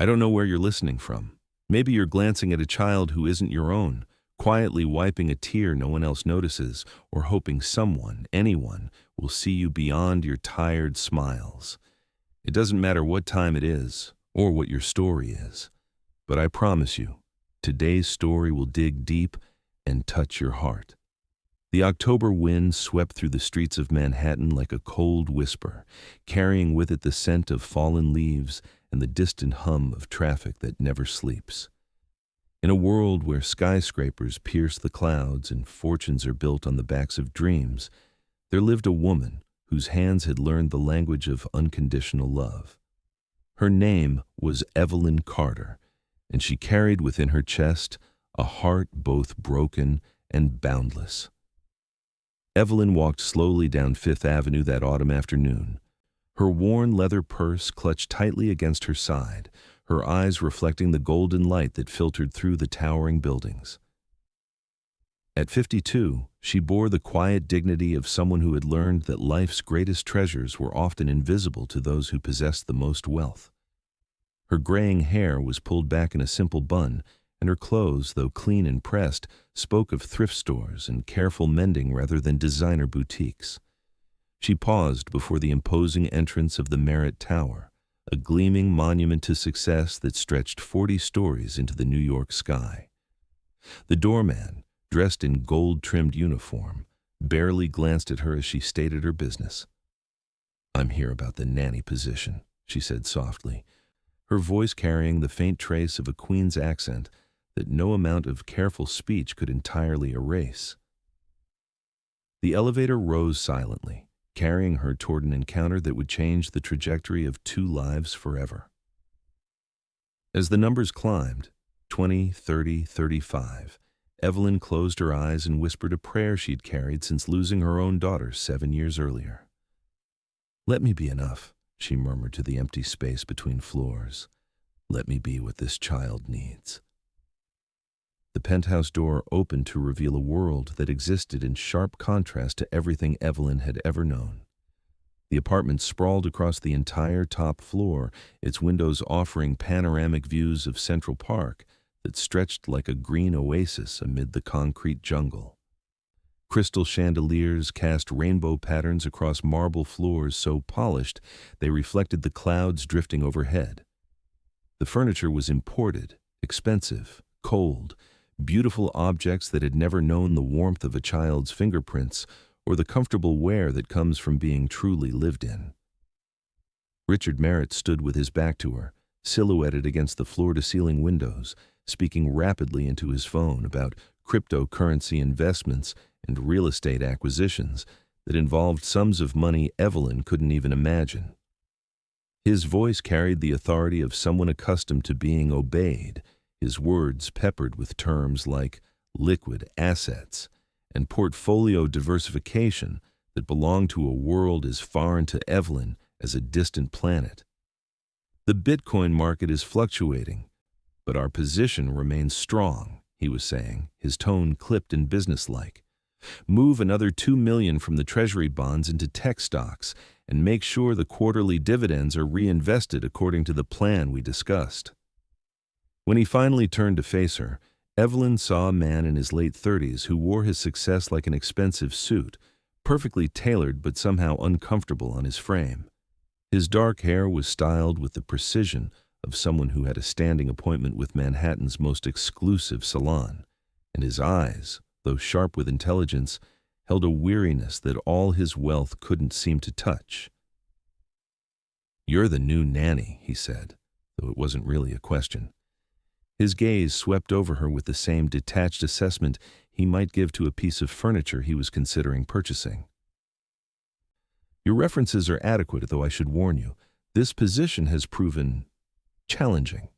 I don't know where you're listening from. Maybe you're glancing at a child who isn't your own, quietly wiping a tear no one else notices, or hoping someone, anyone, will see you beyond your tired smiles. It doesn't matter what time it is, or what your story is. But I promise you, today's story will dig deep and touch your heart. The October wind swept through the streets of Manhattan like a cold whisper, carrying with it the scent of fallen leaves and the distant hum of traffic that never sleeps. In a world where skyscrapers pierce the clouds and fortunes are built on the backs of dreams, there lived a woman whose hands had learned the language of unconditional love. Her name was Evelyn Carter, and she carried within her chest a heart both broken and boundless. Evelyn walked slowly down Fifth Avenue that autumn afternoon, her worn leather purse clutched tightly against her side, her eyes reflecting the golden light that filtered through the towering buildings. At 52, she bore the quiet dignity of someone who had learned that life's greatest treasures were often invisible to those who possessed the most wealth. Her graying hair was pulled back in a simple bun, and her clothes, though clean and pressed, spoke of thrift stores and careful mending rather than designer boutiques. She paused before the imposing entrance of the Merritt Tower, a gleaming monument to success that stretched 40 stories into the New York sky. The doorman, dressed in gold-trimmed uniform, barely glanced at her as she stated her business. "I'm here about the nanny position," she said softly, her voice carrying the faint trace of a Queen's accent that no amount of careful speech could entirely erase. The elevator rose silently, carrying her toward an encounter that would change the trajectory of 2 lives forever. As the numbers climbed, 20, 30, 35, Evelyn closed her eyes and whispered a prayer she'd carried since losing her own daughter 7 years earlier. "Let me be enough," she murmured to the empty space between floors. "Let me be what this child needs." The penthouse door opened to reveal a world that existed in sharp contrast to everything Evelyn had ever known. The apartment sprawled across the entire top floor, its windows offering panoramic views of Central Park that stretched like a green oasis amid the concrete jungle. Crystal chandeliers cast rainbow patterns across marble floors so polished they reflected the clouds drifting overhead. The furniture was imported, expensive, cold, beautiful objects that had never known the warmth of a child's fingerprints or the comfortable wear that comes from being truly lived in. Richard Merritt stood with his back to her, silhouetted against the floor-to-ceiling windows, speaking rapidly into his phone about cryptocurrency investments and real estate acquisitions that involved sums of money Evelyn couldn't even imagine. His voice carried the authority of someone accustomed to being obeyed, his words peppered with terms like liquid assets and portfolio diversification that belonged to a world as foreign to Evelyn as a distant planet. "The Bitcoin market is fluctuating, but our position remains strong," he was saying, his tone clipped and businesslike. "Move another $2 million from the Treasury bonds into tech stocks and make sure the quarterly dividends are reinvested according to the plan we discussed." When he finally turned to face her, Evelyn saw a man in his late 30s who wore his success like an expensive suit, perfectly tailored but somehow uncomfortable on his frame. His dark hair was styled with the precision of someone who had a standing appointment with Manhattan's most exclusive salon, and his eyes, though sharp with intelligence, held a weariness that all his wealth couldn't seem to touch. "You're the new nanny," he said, though it wasn't really a question. His gaze swept over her with the same detached assessment he might give to a piece of furniture he was considering purchasing. "Your references are adequate, though I should warn you, this position has proven challenging."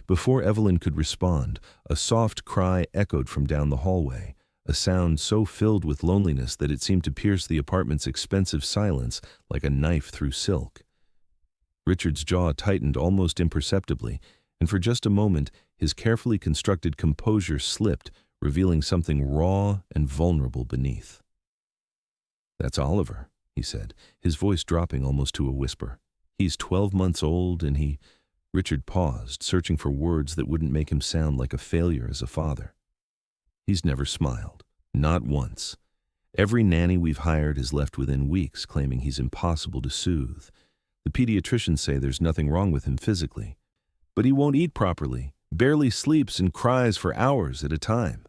Before Evelyn could respond, a soft cry echoed from down the hallway, a sound so filled with loneliness that it seemed to pierce the apartment's expensive silence like a knife through silk. Richard's jaw tightened almost imperceptibly, and for just a moment his carefully constructed composure slipped, revealing something raw and vulnerable beneath. "That's Oliver," he said, his voice dropping almost to a whisper. "He's 12 months old, and he Richard paused, searching for words that wouldn't make him sound like a failure as a father. He's never smiled. Not once. Every nanny we've hired has left within weeks, claiming he's impossible to soothe. The pediatricians say there's nothing wrong with him physically, but he won't eat properly, barely sleeps, and cries for hours at a time.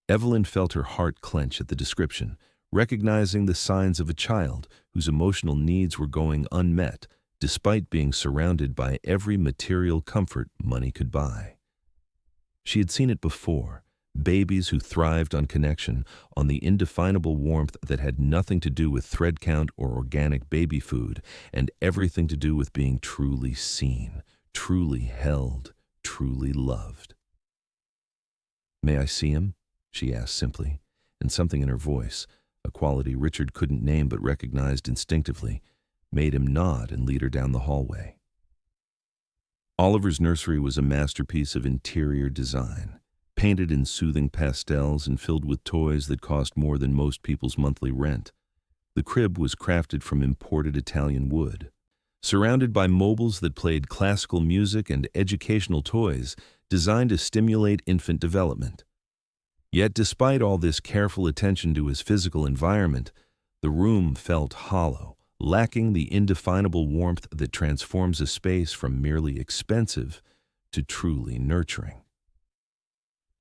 Evelyn felt her heart clench at the description, recognizing the signs of a child whose emotional needs were going unmet, despite being surrounded by every material comfort money could buy. She had seen it before, babies who thrived on connection, on the indefinable warmth that had nothing to do with thread count or organic baby food, and everything to do with being truly seen, truly held, truly loved. "May I see him?" she asked simply, and something in her voice, a quality Richard couldn't name but recognized instinctively, made him nod and lead her down the hallway. Oliver's nursery was a masterpiece of interior design, painted in soothing pastels and filled with toys that cost more than most people's monthly rent. The crib was crafted from imported Italian wood, surrounded by mobiles that played classical music and educational toys designed to stimulate infant development. Yet despite all this careful attention to his physical environment, the room felt hollow, lacking the indefinable warmth that transforms a space from merely expensive to truly nurturing.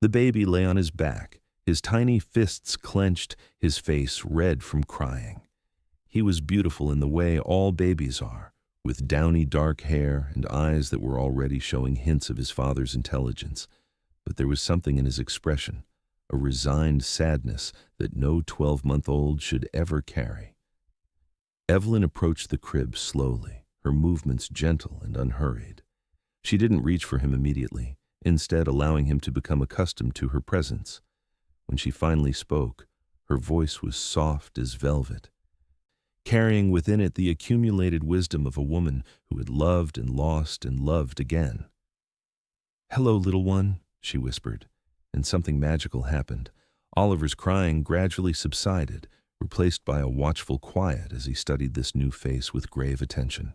The baby lay on his back, his tiny fists clenched, his face red from crying. He was beautiful in the way all babies are, with downy dark hair and eyes that were already showing hints of his father's intelligence. But there was something in his expression, a resigned sadness that no 12-month-old should ever carry. Evelyn approached the crib slowly, her movements gentle and unhurried. She didn't reach for him immediately, instead allowing him to become accustomed to her presence. When she finally spoke, her voice was soft as velvet, carrying within it the accumulated wisdom of a woman who had loved and lost and loved again. "Hello, little one," she whispered, and something magical happened. Oliver's crying gradually subsided, replaced by a watchful quiet as he studied this new face with grave attention.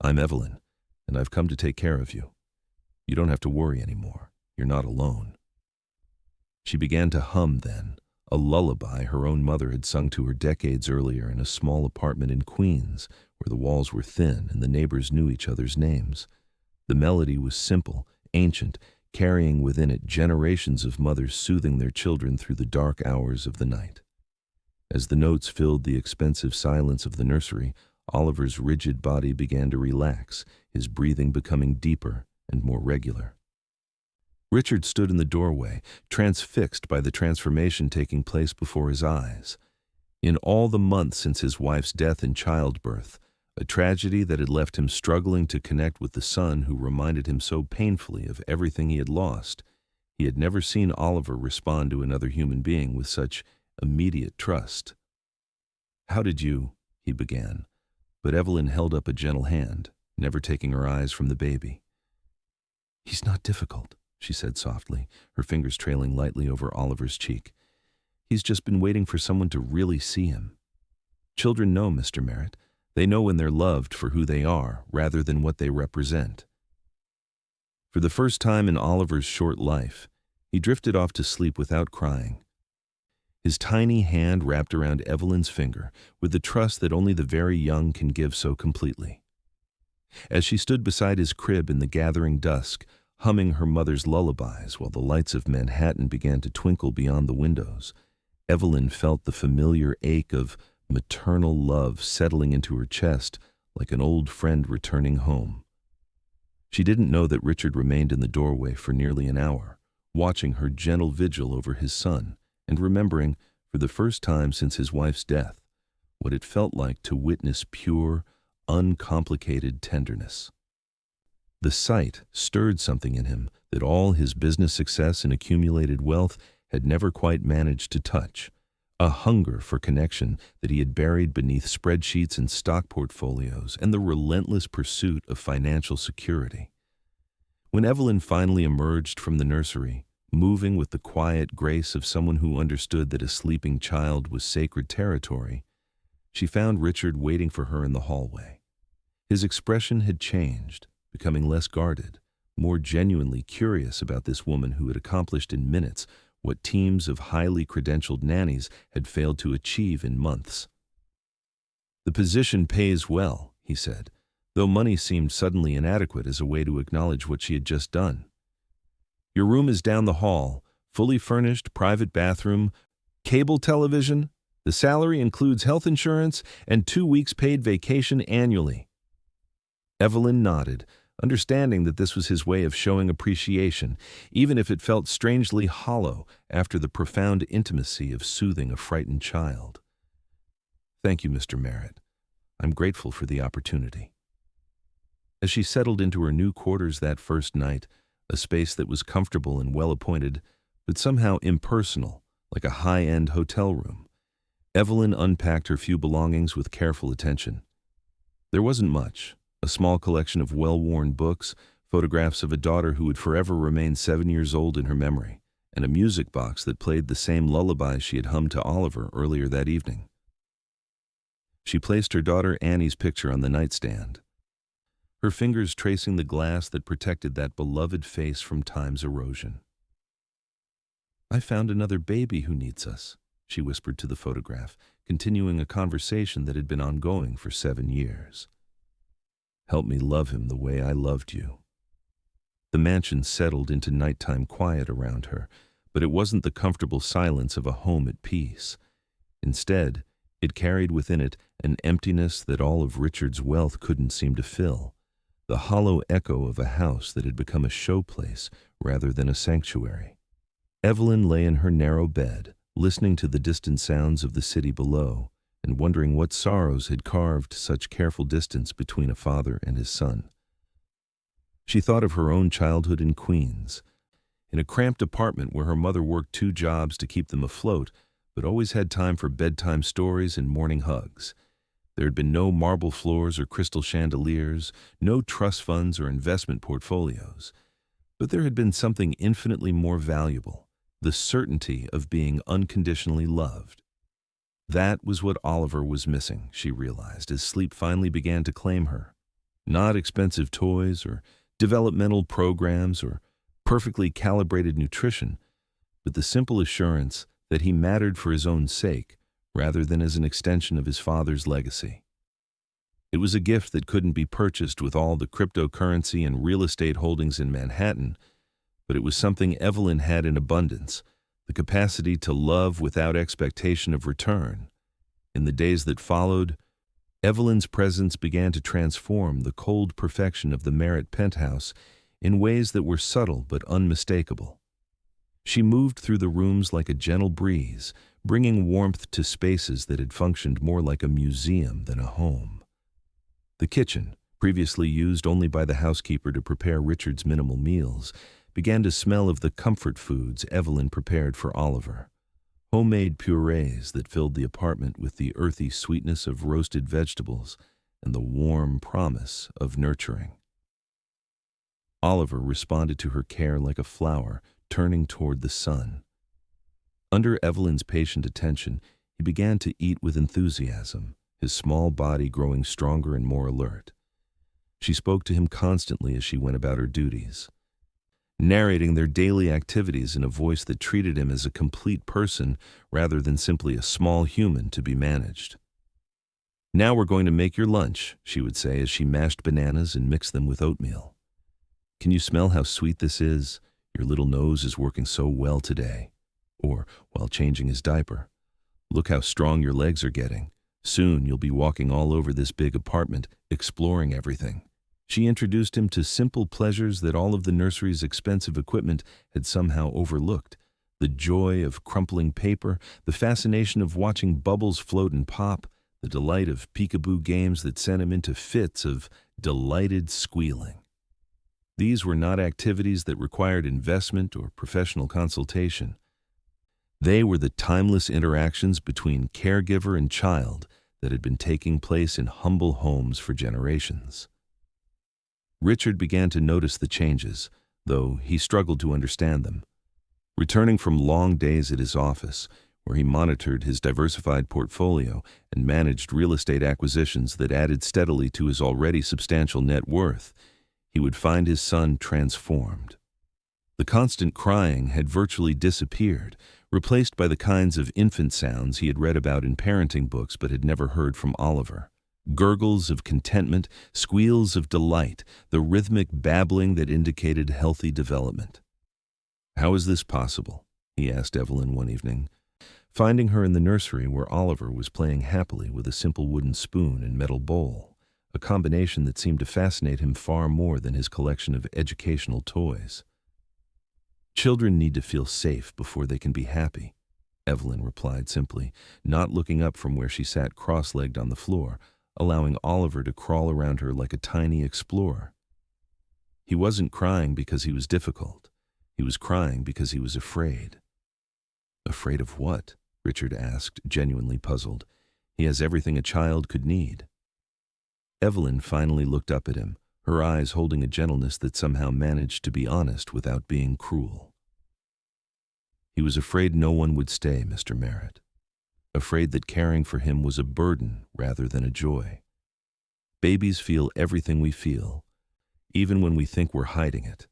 "I'm Evelyn, and I've come to take care of you. You don't have to worry anymore. You're not alone." She began to hum then, a lullaby her own mother had sung to her decades earlier in a small apartment in Queens, where the walls were thin and the neighbors knew each other's names. The melody was simple, ancient, carrying within it generations of mothers soothing their children through the dark hours of the night. As the notes filled the expensive silence of the nursery, Oliver's rigid body began to relax, his breathing becoming deeper and more regular. Richard stood in the doorway, transfixed by the transformation taking place before his eyes. In all the months since his wife's death in childbirth, a tragedy that had left him struggling to connect with the son who reminded him so painfully of everything he had lost, he had never seen Oliver respond to another human being with such immediate trust. "How did you?" he began, but Evelyn held up a gentle hand, never taking her eyes from the baby. "He's not difficult," she said softly, her fingers trailing lightly over Oliver's cheek. "He's just been waiting for someone to really see him. Children know, Mr. Merritt. They know when they're loved for who they are, rather than what they represent." For the first time in Oliver's short life, he drifted off to sleep without crying. His tiny hand wrapped around Evelyn's finger with the trust that only the very young can give so completely. As she stood beside his crib in the gathering dusk, humming her mother's lullabies while the lights of Manhattan began to twinkle beyond the windows, Evelyn felt the familiar ache of maternal love settling into her chest like an old friend returning home. She didn't know that Richard remained in the doorway for nearly an hour, watching her gentle vigil over his son, and remembering, for the first time since his wife's death, what it felt like to witness pure, uncomplicated tenderness. The sight stirred something in him that all his business success and accumulated wealth had never quite managed to touch, a hunger for connection that he had buried beneath spreadsheets and stock portfolios and the relentless pursuit of financial security. When Evelyn finally emerged from the nursery, moving with the quiet grace of someone who understood that a sleeping child was sacred territory, she found Richard waiting for her in the hallway. His expression had changed, becoming less guarded, more genuinely curious about this woman who had accomplished in minutes what teams of highly credentialed nannies had failed to achieve in months. "The position pays well," he said, though money seemed suddenly inadequate as a way to acknowledge what she had just done. "Your room is down the hall, fully furnished, private bathroom, cable television. The salary includes health insurance and 2 weeks paid vacation annually." Evelyn nodded, understanding that this was his way of showing appreciation, even if it felt strangely hollow after the profound intimacy of soothing a frightened child. "Thank you, Mr. Merritt. I'm grateful for the opportunity." As she settled into her new quarters that first night, a space that was comfortable and well-appointed, but somehow impersonal, like a high-end hotel room, Evelyn unpacked her few belongings with careful attention. There wasn't much: a small collection of well-worn books, photographs of a daughter who would forever remain 7 years old in her memory, and a music box that played the same lullaby she had hummed to Oliver earlier that evening. She placed her daughter Annie's picture on the nightstand, her fingers tracing the glass that protected that beloved face from time's erosion. "I found another baby who needs us," she whispered to the photograph, continuing a conversation that had been ongoing for 7 years. "Help me love him the way I loved you." The mansion settled into nighttime quiet around her, but it wasn't the comfortable silence of a home at peace. Instead, it carried within it an emptiness that all of Richard's wealth couldn't seem to fill, the hollow echo of a house that had become a showplace rather than a sanctuary. Evelyn lay in her narrow bed, listening to the distant sounds of the city below, and wondering what sorrows had carved such careful distance between a father and his son. She thought of her own childhood in Queens, in a cramped apartment where her mother worked 2 jobs to keep them afloat, but always had time for bedtime stories and morning hugs. There had been no marble floors or crystal chandeliers, no trust funds or investment portfolios. But there had been something infinitely more valuable: the certainty of being unconditionally loved. That was what Oliver was missing, she realized, as sleep finally began to claim her. Not expensive toys or developmental programs or perfectly calibrated nutrition, but the simple assurance that he mattered for his own sake rather than as an extension of his father's legacy. It was a gift that couldn't be purchased with all the cryptocurrency and real estate holdings in Manhattan, but it was something Evelyn had in abundance: the capacity to love without expectation of return. In the days that followed, Evelyn's presence began to transform the cold perfection of the Merritt penthouse in ways that were subtle but unmistakable. She moved through the rooms like a gentle breeze, bringing warmth to spaces that had functioned more like a museum than a home. The kitchen, previously used only by the housekeeper to prepare Richard's minimal meals, began to smell of the comfort foods Evelyn prepared for Oliver. Homemade purees that filled the apartment with the earthy sweetness of roasted vegetables and the warm promise of nurturing. Oliver responded to her care like a flower turning toward the sun. Under Evelyn's patient attention, he began to eat with enthusiasm, his small body growing stronger and more alert. She spoke to him constantly as she went about her duties, narrating their daily activities in a voice that treated him as a complete person rather than simply a small human to be managed. "Now we're going to make your lunch," she would say as she mashed bananas and mixed them with oatmeal. "Can you smell how sweet this is? Your little nose is working so well today." Or, while changing his diaper, "Look how strong your legs are getting. Soon you'll be walking all over this big apartment, exploring everything." She introduced him to simple pleasures that all of the nursery's expensive equipment had somehow overlooked: the joy of crumpling paper, the fascination of watching bubbles float and pop, the delight of peekaboo games that sent him into fits of delighted squealing. These were not activities that required investment or professional consultation. They were the timeless interactions between caregiver and child that had been taking place in humble homes for generations. Richard began to notice the changes, though he struggled to understand them. Returning from long days at his office, where he monitored his diversified portfolio and managed real estate acquisitions that added steadily to his already substantial net worth, he would find his son transformed. The constant crying had virtually disappeared, replaced by the kinds of infant sounds he had read about in parenting books but had never heard from Oliver. Gurgles of contentment, squeals of delight, the rhythmic babbling that indicated healthy development. "How is this possible?" he asked Evelyn one evening, finding her in the nursery where Oliver was playing happily with a simple wooden spoon and metal bowl, a combination that seemed to fascinate him far more than his collection of educational toys. "Children need to feel safe before they can be happy," Evelyn replied simply, not looking up from where she sat cross-legged on the floor, allowing Oliver to crawl around her like a tiny explorer. He wasn't crying because he was difficult. He was crying because he was afraid. "Afraid of what?" Richard asked, genuinely puzzled. "He has everything a child could need." Evelyn finally looked up at him, her eyes holding a gentleness that somehow managed to be honest without being cruel. "He was afraid no one would stay, Mr. Merritt. Afraid that caring for him was a burden rather than a joy. Babies feel everything we feel, even when we think we're hiding it."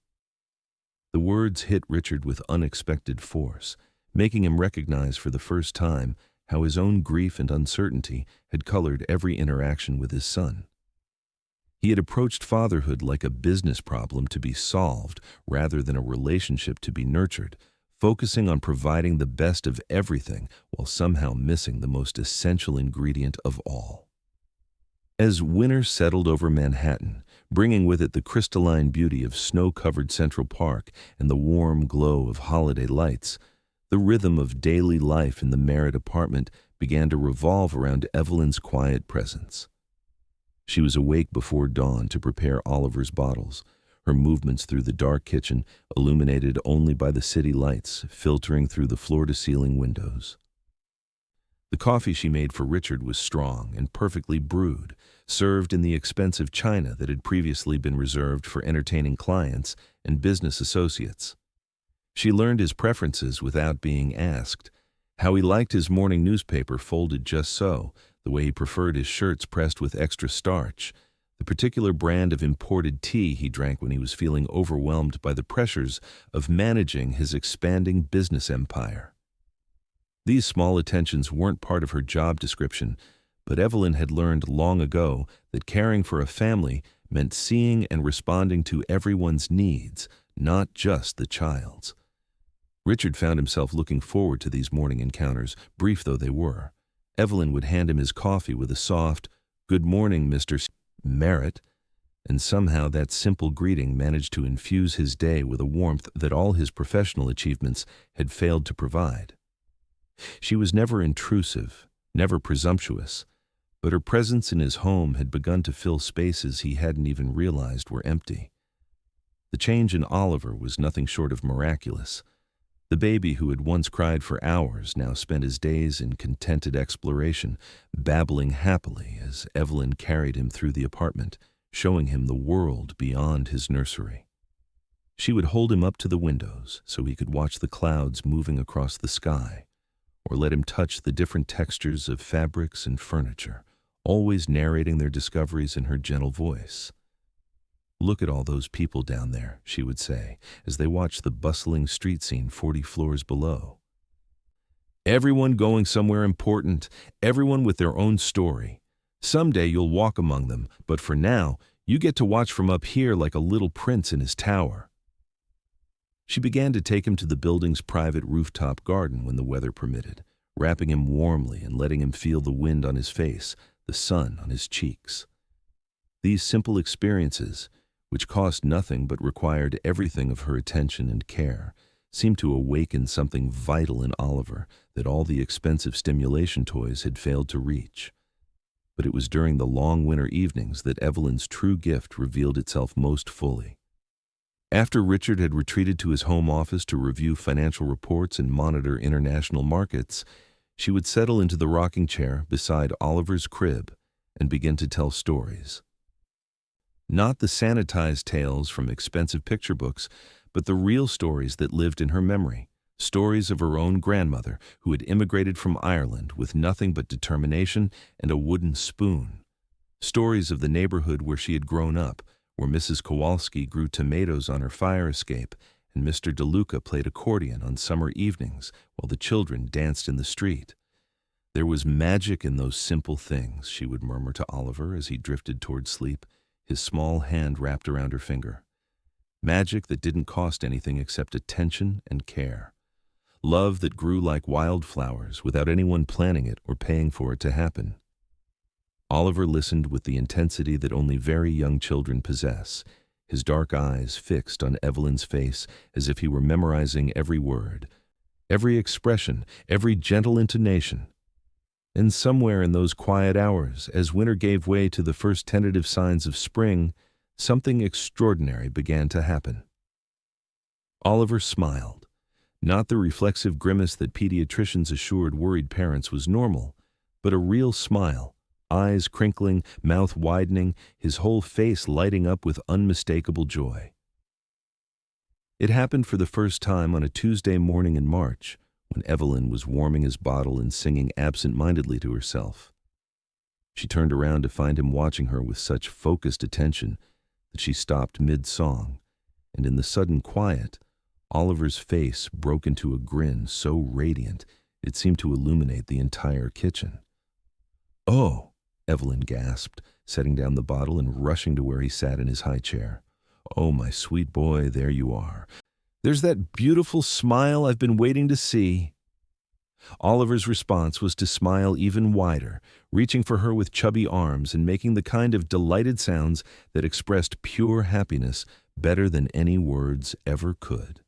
The words hit Richard with unexpected force, making him recognize for the first time how his own grief and uncertainty had colored every interaction with his son. He had approached fatherhood like a business problem to be solved rather than a relationship to be nurtured, focusing on providing the best of everything while somehow missing the most essential ingredient of all. As winter settled over Manhattan, bringing with it the crystalline beauty of snow-covered Central Park and the warm glow of holiday lights, the rhythm of daily life in the Merritt apartment began to revolve around Evelyn's quiet presence. She was awake before dawn to prepare Oliver's bottles, her movements through the dark kitchen illuminated only by the city lights filtering through the floor-to-ceiling windows. The coffee she made for Richard was strong and perfectly brewed, served in the expensive china that had previously been reserved for entertaining clients and business associates. She learned his preferences without being asked, how he liked his morning newspaper folded just so, the way he preferred his shirts pressed with extra starch, the particular brand of imported tea he drank when he was feeling overwhelmed by the pressures of managing his expanding business empire. These small attentions weren't part of her job description, but Evelyn had learned long ago that caring for a family meant seeing and responding to everyone's needs, not just the child's. Richard found himself looking forward to these morning encounters, brief though they were. Evelyn would hand him his coffee with a soft, "Good morning, Mr. Merritt," and somehow that simple greeting managed to infuse his day with a warmth that all his professional achievements had failed to provide. She was never intrusive, never presumptuous, but her presence in his home had begun to fill spaces he hadn't even realized were empty. The change in Oliver was nothing short of miraculous. The baby who had once cried for hours now spent his days in contented exploration, babbling happily as Evelyn carried him through the apartment, showing him the world beyond his nursery. She would hold him up to the windows so he could watch the clouds moving across the sky, or let him touch the different textures of fabrics and furniture, always narrating their discoveries in her gentle voice. "Look at all those people down there," she would say, as they watched the bustling street scene 40 floors below. "Everyone going somewhere important, everyone with their own story. Someday you'll walk among them, but for now, you get to watch from up here like a little prince in his tower." She began to take him to the building's private rooftop garden when the weather permitted, wrapping him warmly and letting him feel the wind on his face, the sun on his cheeks. These simple experiences, which cost nothing but required everything of her attention and care, seemed to awaken something vital in Oliver that all the expensive stimulation toys had failed to reach. But it was during the long winter evenings that Evelyn's true gift revealed itself most fully. After Richard had retreated to his home office to review financial reports and monitor international markets, she would settle into the rocking chair beside Oliver's crib and begin to tell stories. Not the sanitized tales from expensive picture books, but the real stories that lived in her memory, Stories of her own grandmother who had immigrated from Ireland with nothing but determination and a wooden spoon. Stories of the neighborhood where she had grown up, where Mrs. Kowalski grew tomatoes on her fire escape and Mr. DeLuca played accordion on summer evenings while the children danced in the street. There was magic in those simple things, she would murmur to Oliver as he drifted toward sleep, his small hand wrapped around her finger. Magic that didn't cost anything except attention and care. Love that grew like wildflowers without anyone planning it or paying for it to happen. Oliver listened with the intensity that only very young children possess, his dark eyes fixed on Evelyn's face as if he were memorizing every word, every expression, every gentle intonation. And somewhere in those quiet hours, as winter gave way to the first tentative signs of spring, something extraordinary began to happen. Oliver smiled, not the reflexive grimace that pediatricians assured worried parents was normal, but a real smile, eyes crinkling, mouth widening, his whole face lighting up with unmistakable joy. It happened for the first time on a Tuesday morning in March, when Evelyn was warming his bottle and singing absent-mindedly to herself. She turned around to find him watching her with such focused attention that she stopped mid-song, and in the sudden quiet, Oliver's face broke into a grin so radiant it seemed to illuminate the entire kitchen. "Oh," Evelyn gasped, setting down the bottle and rushing to where he sat in his high chair. "Oh, my sweet boy, there you are. There's that beautiful smile I've been waiting to see." Oliver's response was to smile even wider, reaching for her with chubby arms and making the kind of delighted sounds that expressed pure happiness better than any words ever could.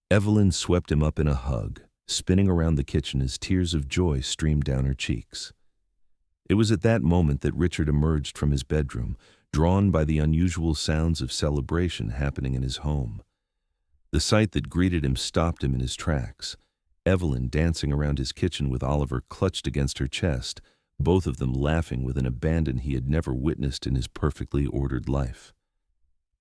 Evelyn swept him up in a hug, spinning around the kitchen as tears of joy streamed down her cheeks. It was at that moment that Richard emerged from his bedroom, drawn by the unusual sounds of celebration happening in his home. The sight that greeted him stopped him in his tracks. Evelyn dancing around his kitchen with Oliver clutched against her chest, both of them laughing with an abandon he had never witnessed in his perfectly ordered life.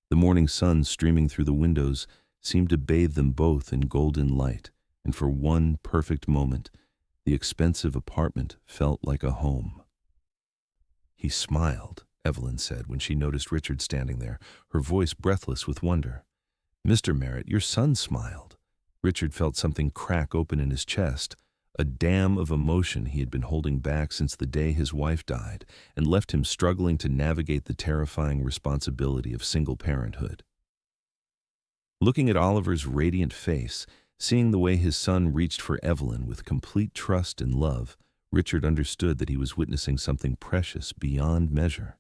The morning sun streaming through the windows seemed to bathe them both in golden light, and for one perfect moment, the expensive apartment felt like a home. "He smiled," Evelyn said when she noticed Richard standing there, her voice breathless with wonder. "Mr. Merritt, your son smiled." Richard felt something crack open in his chest, a dam of emotion he had been holding back since the day his wife died, and left him struggling to navigate the terrifying responsibility of single parenthood. Looking at Oliver's radiant face, seeing the way his son reached for Evelyn with complete trust and love, Richard understood that he was witnessing something precious beyond measure.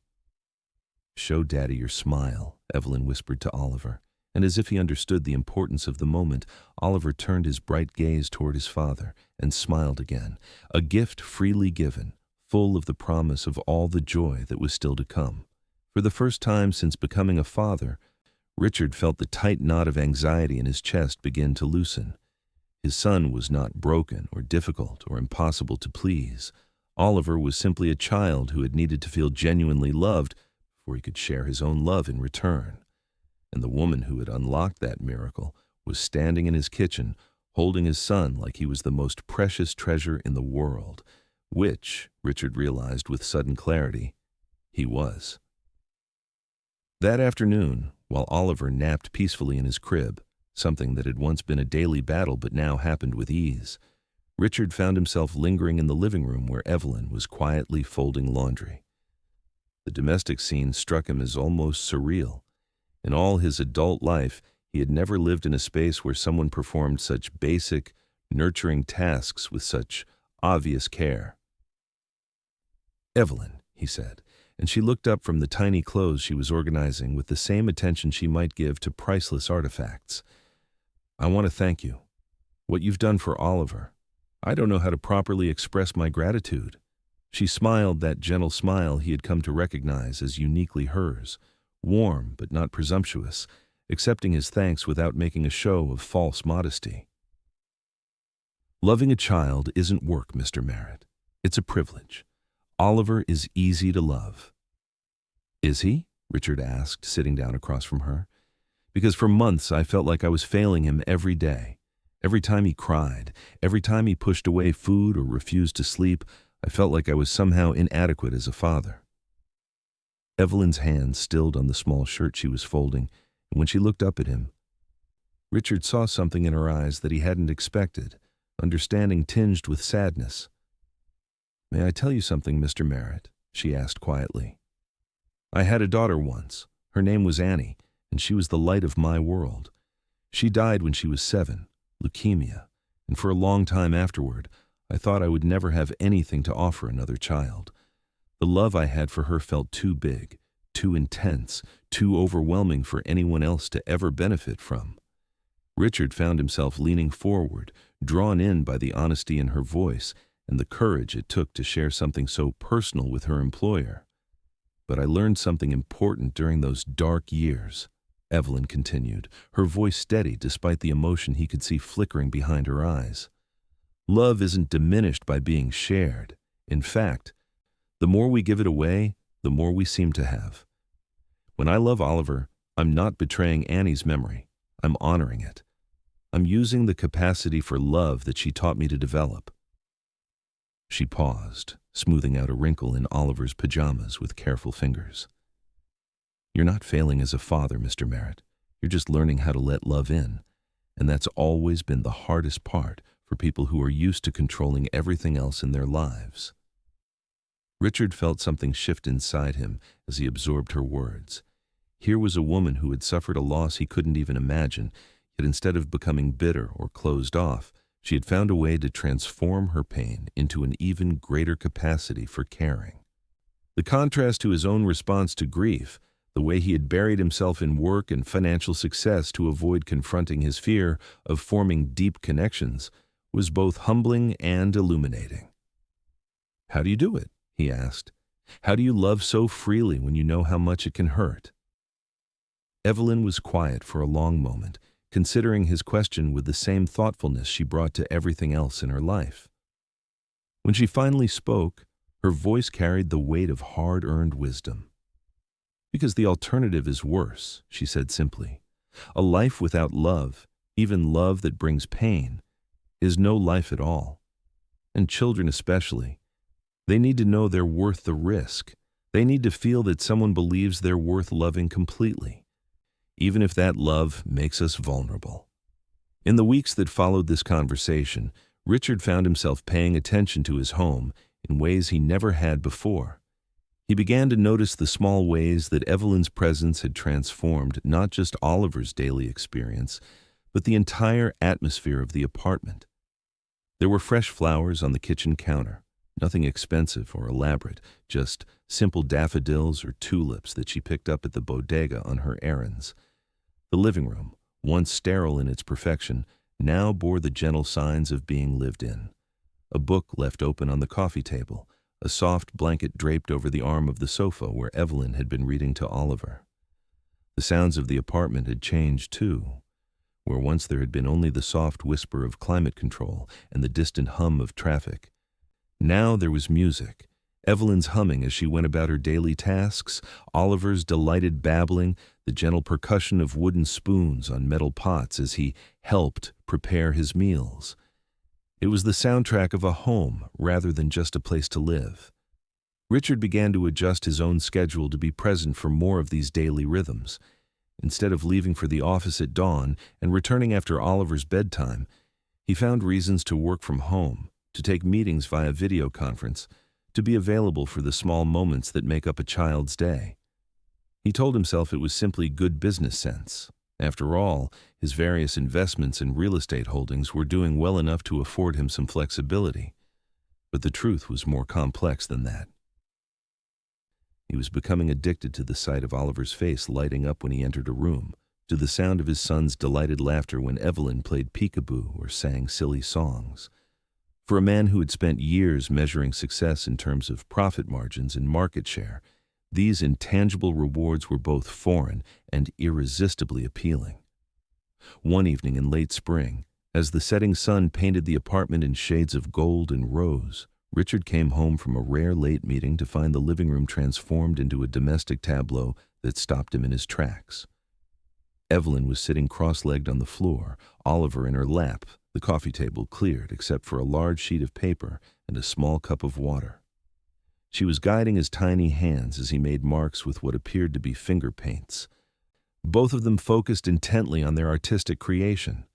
"Show Daddy your smile," Evelyn whispered to Oliver, and as if he understood the importance of the moment, Oliver turned his bright gaze toward his father and smiled again, a gift freely given, full of the promise of all the joy that was still to come. For the first time since becoming a father, Richard felt the tight knot of anxiety in his chest begin to loosen. His son was not broken or difficult or impossible to please. Oliver was simply a child who had needed to feel genuinely loved before he could share his own love in return. And the woman who had unlocked that miracle was standing in his kitchen, holding his son like he was the most precious treasure in the world, which, Richard realized with sudden clarity, he was. That afternoon, while Oliver napped peacefully in his crib, something that had once been a daily battle but now happened with ease, Richard found himself lingering in the living room where Evelyn was quietly folding laundry. The domestic scene struck him as almost surreal. In all his adult life, he had never lived in a space where someone performed such basic, nurturing tasks with such obvious care. "Evelyn," he said, and she looked up from the tiny clothes she was organizing with the same attention she might give to priceless artifacts. "I want to thank you. What you've done for Oliver. I don't know how to properly express my gratitude." She smiled that gentle smile he had come to recognize as uniquely hers, warm but not presumptuous, accepting his thanks without making a show of false modesty. "Loving a child isn't work, Mr. Merritt. It's a privilege. Oliver is easy to love." "Is he?" Richard asked, sitting down across from her. "Because for months I felt like I was failing him every day. Every time he cried, every time he pushed away food or refused to sleep, I felt like I was somehow inadequate as a father. Evelyn's hand stilled on the small shirt she was folding, and when she looked up at him, Richard saw something in her eyes that he hadn't expected, understanding tinged with sadness. "May I tell you something, Mr. Merritt?" she asked quietly. "I had a daughter once. Her name was Annie, and she was the light of my world. She died when she was 7, leukemia, and for a long time afterward, I thought I would never have anything to offer another child. The love I had for her felt too big, too intense, too overwhelming for anyone else to ever benefit from." Richard found himself leaning forward, drawn in by the honesty in her voice and the courage it took to share something so personal with her employer. "But I learned something important during those dark years," Evelyn continued, her voice steady despite the emotion he could see flickering behind her eyes. "Love isn't diminished by being shared. In fact, the more we give it away, the more we seem to have. When I love Oliver, I'm not betraying Annie's memory. I'm honoring it. I'm using the capacity for love that she taught me to develop." She paused, smoothing out a wrinkle in Oliver's pajamas with careful fingers. "You're not failing as a father, Mr. Merritt. You're just learning how to let love in, and that's always been the hardest part for people who are used to controlling everything else in their lives." Richard felt something shift inside him as he absorbed her words. Here was a woman who had suffered a loss he couldn't even imagine, yet instead of becoming bitter or closed off, she had found a way to transform her pain into an even greater capacity for caring. The contrast to his own response to grief, the way he had buried himself in work and financial success to avoid confronting his fear of forming deep connections, was both humbling and illuminating. "How do you do it?" he asked. "How do you love so freely when you know how much it can hurt?" Evelyn was quiet for a long moment, considering his question with the same thoughtfulness she brought to everything else in her life. When she finally spoke, her voice carried the weight of hard-earned wisdom. "Because the alternative is worse," she said simply. "A life without love, even love that brings pain, is no life at all. And children especially, they need to know they're worth the risk. They need to feel that someone believes they're worth loving completely, even if that love makes us vulnerable." In the weeks that followed this conversation, Richard found himself paying attention to his home in ways he never had before. He began to notice the small ways that Evelyn's presence had transformed not just Oliver's daily experience, but the entire atmosphere of the apartment. There were fresh flowers on the kitchen counter, nothing expensive or elaborate, just simple daffodils or tulips that she picked up at the bodega on her errands. The living room, once sterile in its perfection, now bore the gentle signs of being lived in. A book left open on the coffee table, a soft blanket draped over the arm of the sofa where Evelyn had been reading to Oliver. The sounds of the apartment had changed too. Where once there had been only the soft whisper of climate control and the distant hum of traffic, now there was music. Evelyn's humming as she went about her daily tasks, Oliver's delighted babbling, the gentle percussion of wooden spoons on metal pots as he helped prepare his meals. It was the soundtrack of a home rather than just a place to live. Richard began to adjust his own schedule to be present for more of these daily rhythms. Instead of leaving for the office at dawn and returning after Oliver's bedtime, he found reasons to work from home, to take meetings via video conference, to be available for the small moments that make up a child's day. He told himself it was simply good business sense. After all, his various investments and real estate holdings were doing well enough to afford him some flexibility. But the truth was more complex than that. He was becoming addicted to the sight of Oliver's face lighting up when he entered a room, to the sound of his son's delighted laughter when Evelyn played peekaboo or sang silly songs. For a man who had spent years measuring success in terms of profit margins and market share, these intangible rewards were both foreign and irresistibly appealing. One evening in late spring, as the setting sun painted the apartment in shades of gold and rose, Richard came home from a rare late meeting to find the living room transformed into a domestic tableau that stopped him in his tracks. Evelyn was sitting cross-legged on the floor, Oliver in her lap, The coffee table cleared except for a large sheet of paper and a small cup of water. She was guiding his tiny hands as he made marks with what appeared to be finger paints. Both of them focused intently on their artistic creation.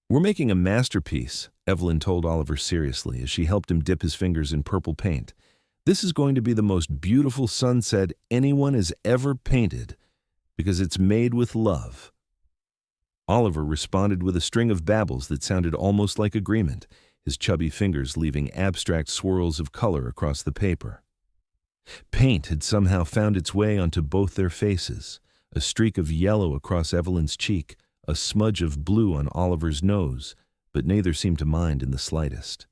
"We're making a masterpiece," Evelyn told Oliver seriously as she helped him dip his fingers in purple paint. "This is going to be the most beautiful sunset anyone has ever painted, because it's made with love." Oliver responded with a string of babbles that sounded almost like agreement, his chubby fingers leaving abstract swirls of color across the paper. Paint had somehow found its way onto both their faces, a streak of yellow across Evelyn's cheek, a smudge of blue on Oliver's nose, but neither seemed to mind in the slightest.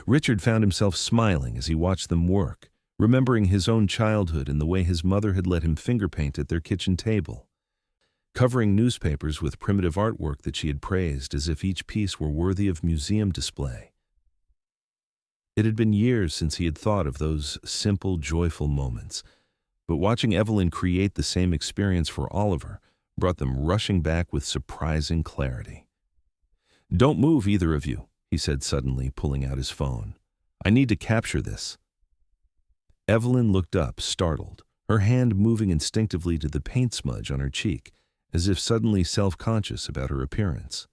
Richard found himself smiling as he watched them work, remembering his own childhood and the way his mother had let him finger paint at their kitchen table, covering newspapers with primitive artwork that she had praised as if each piece were worthy of museum display. It had been years since he had thought of those simple, joyful moments, but watching Evelyn create the same experience for Oliver brought them rushing back with surprising clarity. "Don't move, either of you," he said suddenly, pulling out his phone. "I need to capture this." Evelyn looked up, startled, her hand moving instinctively to the paint smudge on her cheek, as if suddenly self-conscious about her appearance.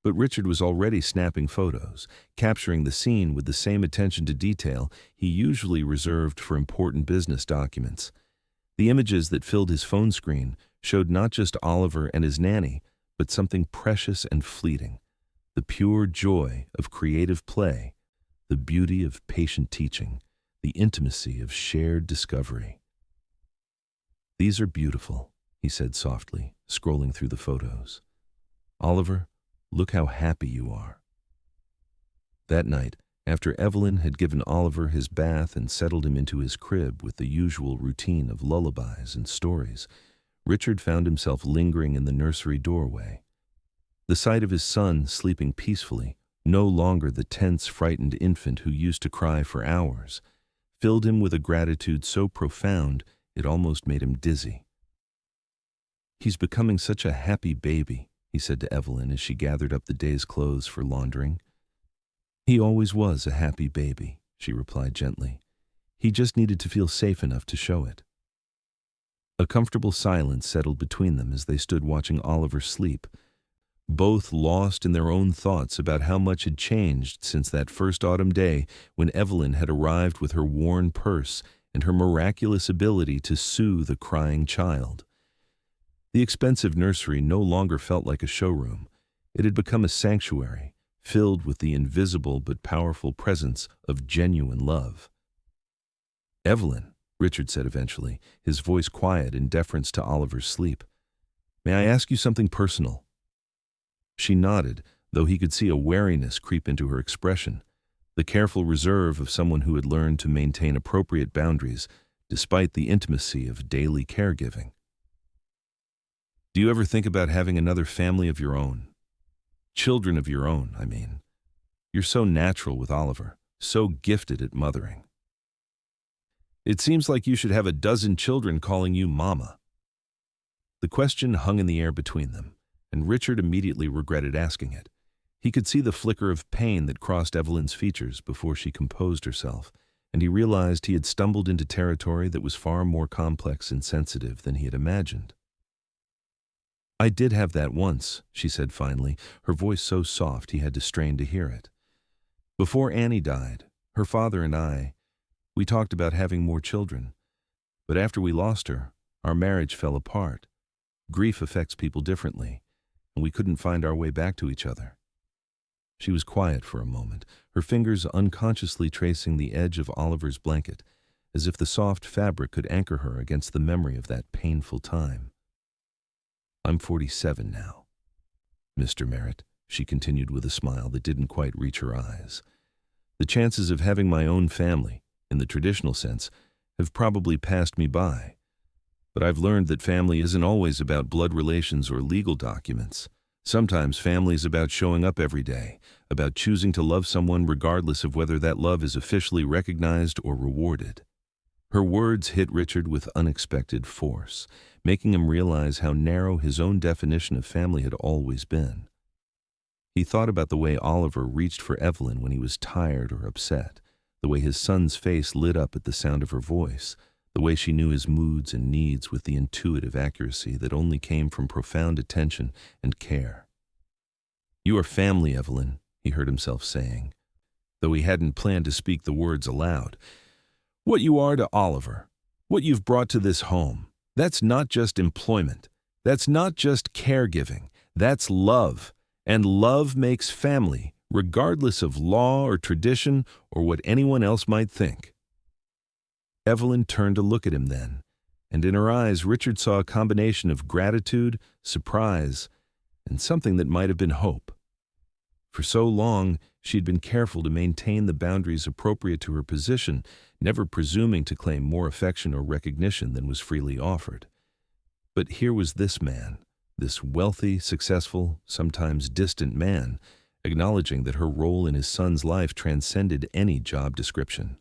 But Richard was already snapping photos, capturing the scene with the same attention to detail he usually reserved for important business documents. The images that filled his phone screen showed not just Oliver and his nanny, but something precious and fleeting, the pure joy of creative play, the beauty of patient teaching, the intimacy of shared discovery. "These are beautiful," he said softly, scrolling through the photos. "Oliver, look how happy you are." That night, after Evelyn had given Oliver his bath and settled him into his crib with the usual routine of lullabies and stories, Richard found himself lingering in the nursery doorway. The sight of his son sleeping peacefully, no longer the tense, frightened infant who used to cry for hours, filled him with a gratitude so profound it almost made him dizzy. "He's becoming such a happy baby," he said to Evelyn as she gathered up the day's clothes for laundering. "He always was a happy baby," she replied gently. "He just needed to feel safe enough to show it." A comfortable silence settled between them as they stood watching Oliver sleep, both lost in their own thoughts about how much had changed since that first autumn day when Evelyn had arrived with her worn purse and her miraculous ability to soothe a crying child. The expensive nursery no longer felt like a showroom. It had become a sanctuary, filled with the invisible but powerful presence of genuine love. "Evelyn," Richard said eventually, his voice quiet in deference to Oliver's sleep, "may I ask you something personal?" She nodded, though he could see a wariness creep into her expression, the careful reserve of someone who had learned to maintain appropriate boundaries despite the intimacy of daily caregiving. "Do you ever think about having another family of your own? Children of your own, I mean. You're so natural with Oliver, so gifted at mothering. It seems like you should have a dozen children calling you Mama." The question hung in the air between them, and Richard immediately regretted asking it. He could see the flicker of pain that crossed Evelyn's features before she composed herself, and he realized he had stumbled into territory that was far more complex and sensitive than he had imagined. "I did have that once," she said finally, her voice so soft he had to strain to hear it. "Before Annie died, her father and we talked about having more children. But after we lost her, our marriage fell apart. Grief affects people differently, and we couldn't find our way back to each other." She was quiet for a moment, her fingers unconsciously tracing the edge of Oliver's blanket, as if the soft fabric could anchor her against the memory of that painful time. "I'm 47 now, Mr. Merritt," she continued with a smile that didn't quite reach her eyes. "The chances of having my own family, in the traditional sense, have probably passed me by. But I've learned that family isn't always about blood relations or legal documents. Sometimes family is about showing up every day, about choosing to love someone regardless of whether that love is officially recognized or rewarded." Her words hit Richard with unexpected force, making him realize how narrow his own definition of family had always been. He thought about the way Oliver reached for Evelyn when he was tired or upset, the way his son's face lit up at the sound of her voice, the way she knew his moods and needs with the intuitive accuracy that only came from profound attention and care. "You are family, Evelyn," he heard himself saying, though he hadn't planned to speak the words aloud. "What you are to Oliver, what you've brought to this home, that's not just employment. That's not just caregiving. That's love. And love makes family, regardless of law or tradition or what anyone else might think." Evelyn turned to look at him then, and in her eyes Richard saw a combination of gratitude, surprise, and something that might have been hope. For so long, she'd been careful to maintain the boundaries appropriate to her position, never presuming to claim more affection or recognition than was freely offered. But here was this man, this wealthy, successful, sometimes distant man, acknowledging that her role in his son's life transcended any job description.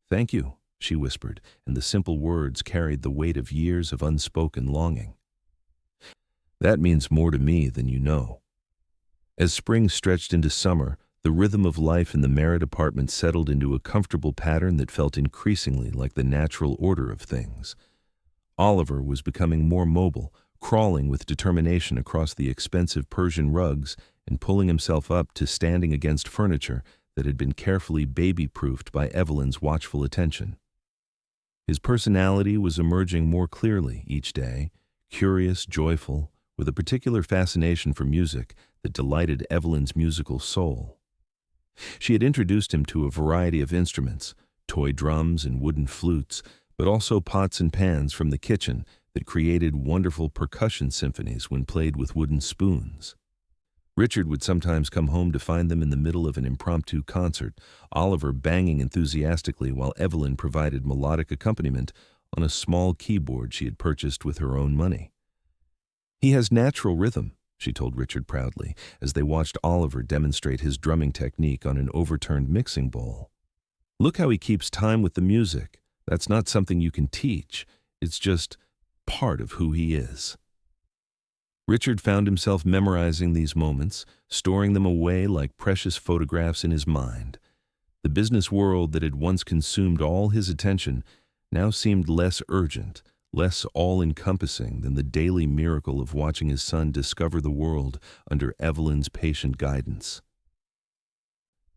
"Thank you," she whispered, and the simple words carried the weight of years of unspoken longing. "That means more to me than you know." As spring stretched into summer, the rhythm of life in the Merritt apartment settled into a comfortable pattern that felt increasingly like the natural order of things. Oliver was becoming more mobile, crawling with determination across the expensive Persian rugs and pulling himself up to standing against furniture that had been carefully baby-proofed by Evelyn's watchful attention. His personality was emerging more clearly each day, curious, joyful, with a particular fascination for music that delighted Evelyn's musical soul. She had introduced him to a variety of instruments, toy drums and wooden flutes, but also pots and pans from the kitchen that created wonderful percussion symphonies when played with wooden spoons. Richard would sometimes come home to find them in the middle of an impromptu concert, Oliver banging enthusiastically while Evelyn provided melodic accompaniment on a small keyboard she had purchased with her own money. "He has natural rhythm," she told Richard proudly, as they watched Oliver demonstrate his drumming technique on an overturned mixing bowl. "Look how he keeps time with the music. That's not something you can teach. It's just part of who he is." Richard found himself memorizing these moments, storing them away like precious photographs in his mind. The business world that had once consumed all his attention now seemed less urgent, less all-encompassing than the daily miracle of watching his son discover the world under Evelyn's patient guidance.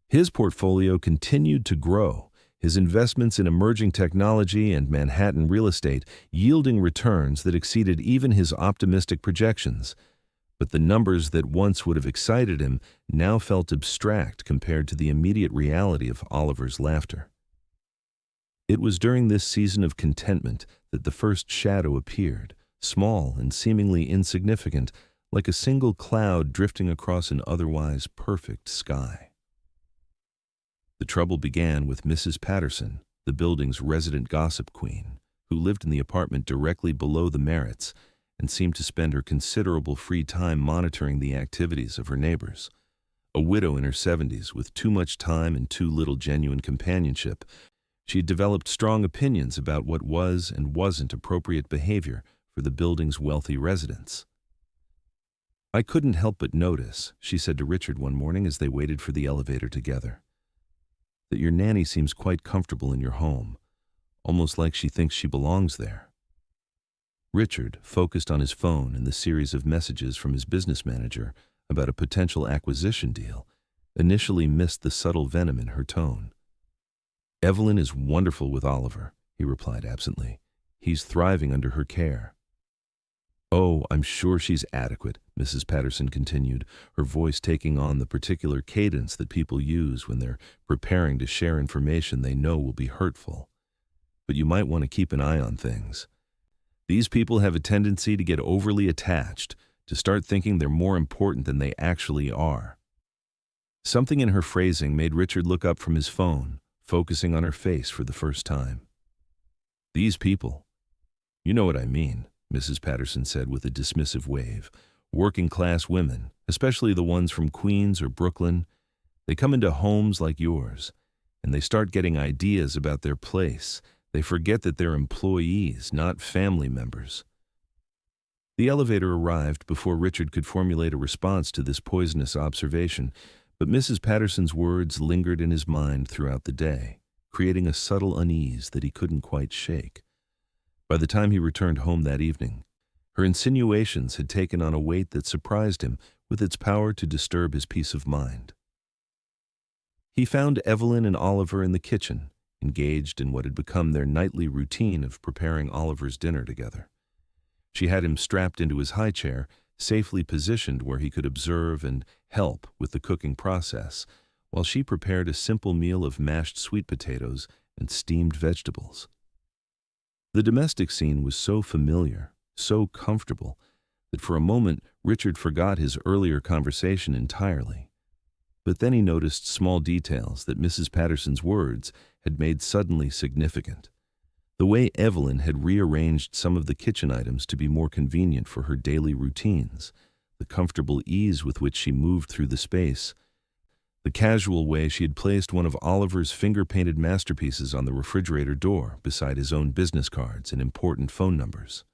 His portfolio continued to grow, his investments in emerging technology and Manhattan real estate yielding returns that exceeded even his optimistic projections. But the numbers that once would have excited him now felt abstract compared to the immediate reality of Oliver's laughter. It was during this season of contentment that the first shadow appeared, small and seemingly insignificant, like a single cloud drifting across an otherwise perfect sky. The trouble began with Mrs. Patterson, the building's resident gossip queen, who lived in the apartment directly below the Merritts and seemed to spend her considerable free time monitoring the activities of her neighbors. A widow in her 70s with too much time and too little genuine companionship, she had developed strong opinions about what was and wasn't appropriate behavior for the building's wealthy residents. "I couldn't help but notice," she said to Richard one morning as they waited for the elevator together, "that your nanny seems quite comfortable in your home, almost like she thinks she belongs there." Richard, focused on his phone and the series of messages from his business manager about a potential acquisition deal, initially missed the subtle venom in her tone. "Evelyn is wonderful with Oliver," he replied absently. "He's thriving under her care." "Oh, I'm sure she's adequate," Mrs. Patterson continued, her voice taking on the particular cadence that people use when they're preparing to share information they know will be hurtful. "But you might want to keep an eye on things. These people have a tendency to get overly attached, to start thinking they're more important than they actually are." Something in her phrasing made Richard look up from his phone, focusing on her face for the first time. "These people, you know what I mean," Mrs. Patterson said with a dismissive wave. "Working-class women, especially the ones from Queens or Brooklyn, they come into homes like yours, and they start getting ideas about their place. They forget that they're employees, not family members." The elevator arrived before Richard could formulate a response to this poisonous observation, but Mrs. Patterson's words lingered in his mind throughout the day, creating a subtle unease that he couldn't quite shake. By the time he returned home that evening, her insinuations had taken on a weight that surprised him with its power to disturb his peace of mind. He found Evelyn and Oliver in the kitchen, engaged in what had become their nightly routine of preparing Oliver's dinner together. She had him strapped into his high chair, safely positioned where he could observe and help with the cooking process, while she prepared a simple meal of mashed sweet potatoes and steamed vegetables. The domestic scene was so familiar, so comfortable, that for a moment Richard forgot his earlier conversation entirely. But then he noticed small details that Mrs. Patterson's words had made suddenly significant. The way Evelyn had rearranged some of the kitchen items to be more convenient for her daily routines, the comfortable ease with which she moved through the space, the casual way she had placed one of Oliver's finger-painted masterpieces on the refrigerator door beside his own business cards and important phone numbers.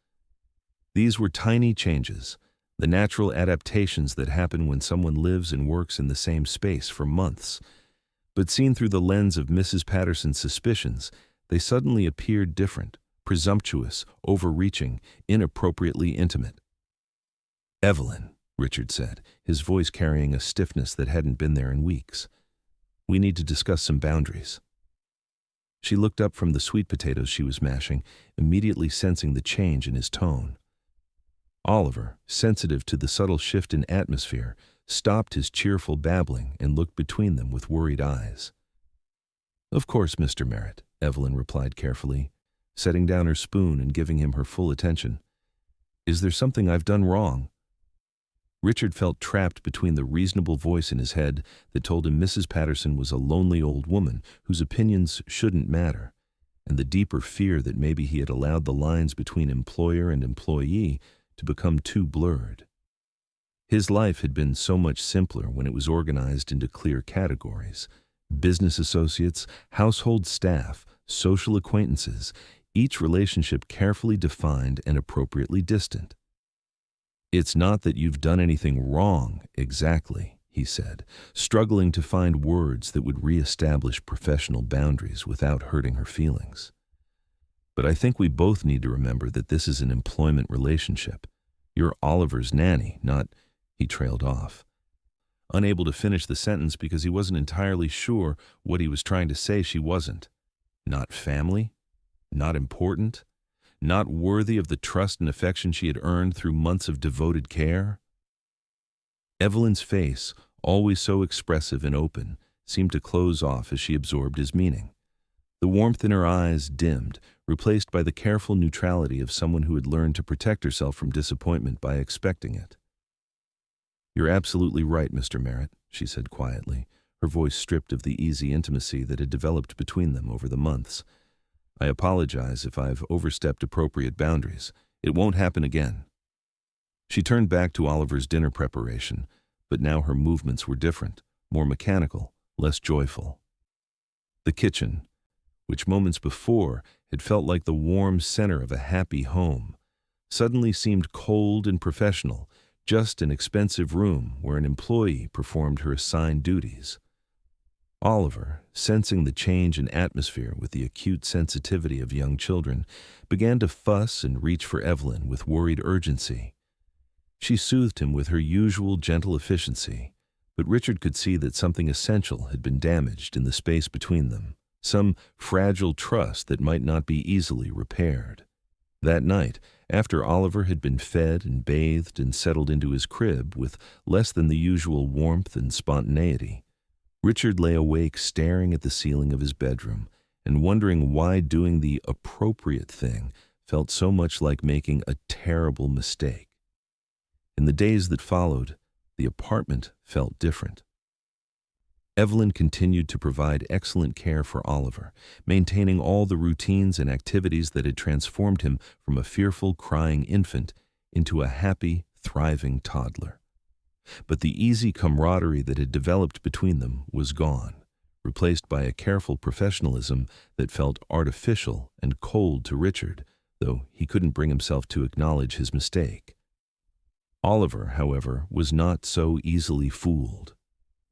These were tiny changes, the natural adaptations that happen when someone lives and works in the same space for months. But seen through the lens of Mrs. Patterson's suspicions, they suddenly appeared different, presumptuous, overreaching, inappropriately intimate. "Evelyn," Richard said, his voice carrying a stiffness that hadn't been there in weeks, "we need to discuss some boundaries." She looked up from the sweet potatoes she was mashing, immediately sensing the change in his tone. Oliver, sensitive to the subtle shift in atmosphere, stopped his cheerful babbling and looked between them with worried eyes. "Of course, Mr. Merritt," Evelyn replied carefully, setting down her spoon and giving him her full attention. "Is there something I've done wrong?" Richard felt trapped between the reasonable voice in his head that told him Mrs. Patterson was a lonely old woman whose opinions shouldn't matter, and the deeper fear that maybe he had allowed the lines between employer and employee to become too blurred. His life had been so much simpler when it was organized into clear categories: business associates, household staff, social acquaintances, each relationship carefully defined and appropriately distant. "It's not that you've done anything wrong, exactly," he said, struggling to find words that would reestablish professional boundaries without hurting her feelings. "But I think we both need to remember that this is an employment relationship. You're Oliver's nanny, not—" He trailed off, unable to finish the sentence because he wasn't entirely sure what he was trying to say. She wasn't. Not family, not important, not worthy of the trust and affection she had earned through months of devoted care. Evelyn's face, always so expressive and open, seemed to close off as she absorbed his meaning. The warmth in her eyes dimmed, replaced by the careful neutrality of someone who had learned to protect herself from disappointment by expecting it. "You're absolutely right, Mr. Merritt," she said quietly, her voice stripped of the easy intimacy that had developed between them over the months. "I apologize if I've overstepped appropriate boundaries. It won't happen again." She turned back to Oliver's dinner preparation, but now her movements were different, more mechanical, less joyful. The kitchen, which moments before had felt like the warm center of a happy home, suddenly seemed cold and professional, just an expensive room where an employee performed her assigned duties. Oliver, sensing the change in atmosphere with the acute sensitivity of young children, began to fuss and reach for Evelyn with worried urgency. She soothed him with her usual gentle efficiency, but Richard could see that something essential had been damaged in the space between them, some fragile trust that might not be easily repaired. That night, after Oliver had been fed and bathed and settled into his crib with less than the usual warmth and spontaneity, Richard lay awake staring at the ceiling of his bedroom and wondering why doing the appropriate thing felt so much like making a terrible mistake. In the days that followed, the apartment felt different. Evelyn continued to provide excellent care for Oliver, maintaining all the routines and activities that had transformed him from a fearful, crying infant into a happy, thriving toddler. But the easy camaraderie that had developed between them was gone, replaced by a careful professionalism that felt artificial and cold to Richard, though he couldn't bring himself to acknowledge his mistake. Oliver, however, was not so easily fooled.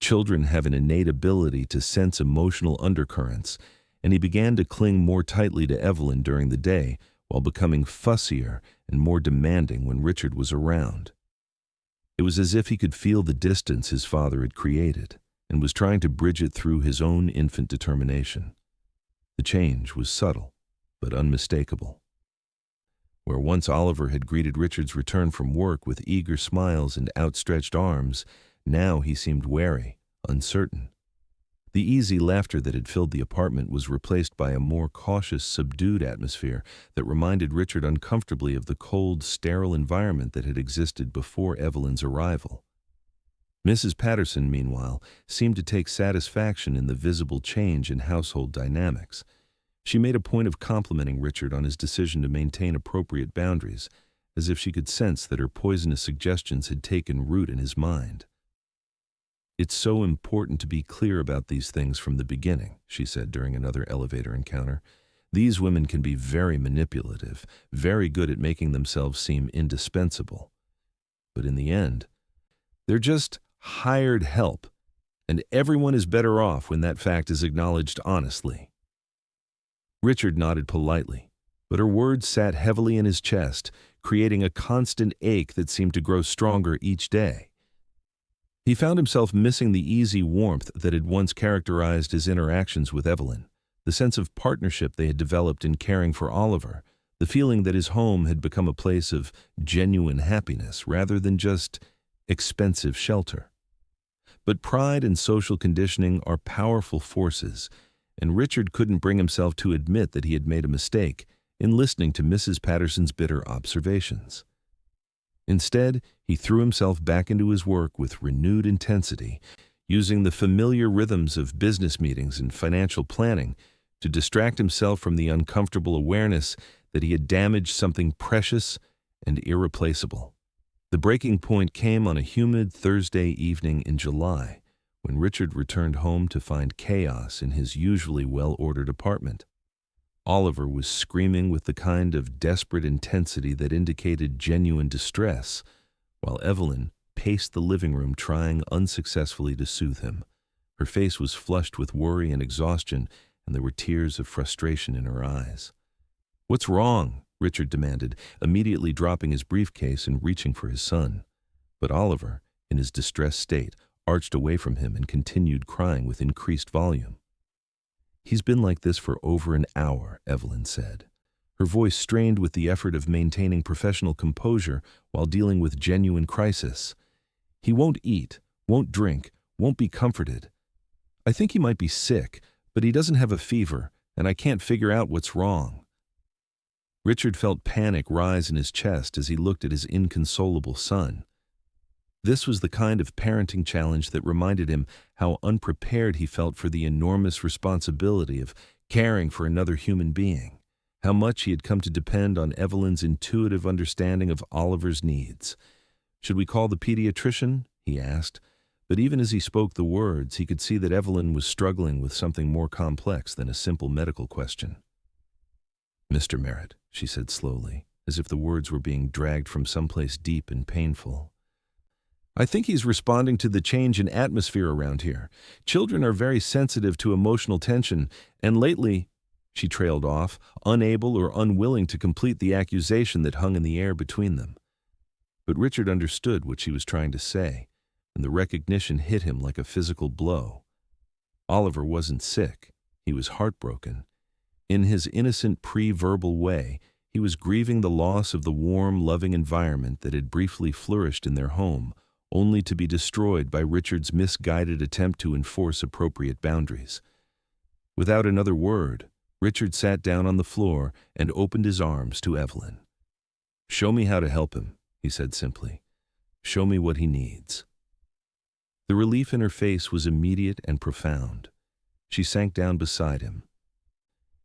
Children have an innate ability to sense emotional undercurrents, and he began to cling more tightly to Evelyn during the day, while becoming fussier and more demanding when Richard was around. It was as if he could feel the distance his father had created, and was trying to bridge it through his own infant determination. The change was subtle, but unmistakable. Where once Oliver had greeted Richard's return from work with eager smiles and outstretched arms, now he seemed wary, uncertain. The easy laughter that had filled the apartment was replaced by a more cautious, subdued atmosphere that reminded Richard uncomfortably of the cold, sterile environment that had existed before Evelyn's arrival. Mrs. Patterson, meanwhile, seemed to take satisfaction in the visible change in household dynamics. She made a point of complimenting Richard on his decision to maintain appropriate boundaries, as if she could sense that her poisonous suggestions had taken root in his mind. "It's so important to be clear about these things from the beginning," she said during another elevator encounter. "These women can be very manipulative, very good at making themselves seem indispensable. But in the end, they're just hired help, and everyone is better off when that fact is acknowledged honestly." Richard nodded politely, but her words sat heavily in his chest, creating a constant ache that seemed to grow stronger each day. He found himself missing the easy warmth that had once characterized his interactions with Evelyn, the sense of partnership they had developed in caring for Oliver, the feeling that his home had become a place of genuine happiness rather than just expensive shelter. But pride and social conditioning are powerful forces, and Richard couldn't bring himself to admit that he had made a mistake in listening to Mrs. Patterson's bitter observations. Instead, he threw himself back into his work with renewed intensity, using the familiar rhythms of business meetings and financial planning to distract himself from the uncomfortable awareness that he had damaged something precious and irreplaceable. The breaking point came on a humid Thursday evening in July, when Richard returned home to find chaos in his usually well-ordered apartment. Oliver was screaming with the kind of desperate intensity that indicated genuine distress, while Evelyn paced the living room trying unsuccessfully to soothe him. Her face was flushed with worry and exhaustion, and there were tears of frustration in her eyes. "What's wrong?" Richard demanded, immediately dropping his briefcase and reaching for his son. But Oliver, in his distressed state, arched away from him and continued crying with increased volume. "He's been like this for over an hour," Evelyn said, her voice strained with the effort of maintaining professional composure while dealing with genuine crisis. "He won't eat, won't drink, won't be comforted. I think he might be sick, but he doesn't have a fever, and I can't figure out what's wrong." Richard felt panic rise in his chest as he looked at his inconsolable son. This was the kind of parenting challenge that reminded him how unprepared he felt for the enormous responsibility of caring for another human being, how much he had come to depend on Evelyn's intuitive understanding of Oliver's needs. "Should we call the pediatrician?" he asked, but even as he spoke the words, he could see that Evelyn was struggling with something more complex than a simple medical question. "Mr. Merritt," she said slowly, as if the words were being dragged from someplace deep and painful. "I think he's responding to the change in atmosphere around here. Children are very sensitive to emotional tension, and lately," she trailed off, unable or unwilling to complete the accusation that hung in the air between them. But Richard understood what she was trying to say, and the recognition hit him like a physical blow. Oliver wasn't sick. He was heartbroken. In his innocent pre-verbal way, he was grieving the loss of the warm, loving environment that had briefly flourished in their home, only to be destroyed by Richard's misguided attempt to enforce appropriate boundaries. Without another word, Richard sat down on the floor and opened his arms to Evelyn. "Show me how to help him," he said simply. "Show me what he needs." The relief in her face was immediate and profound. She sank down beside him,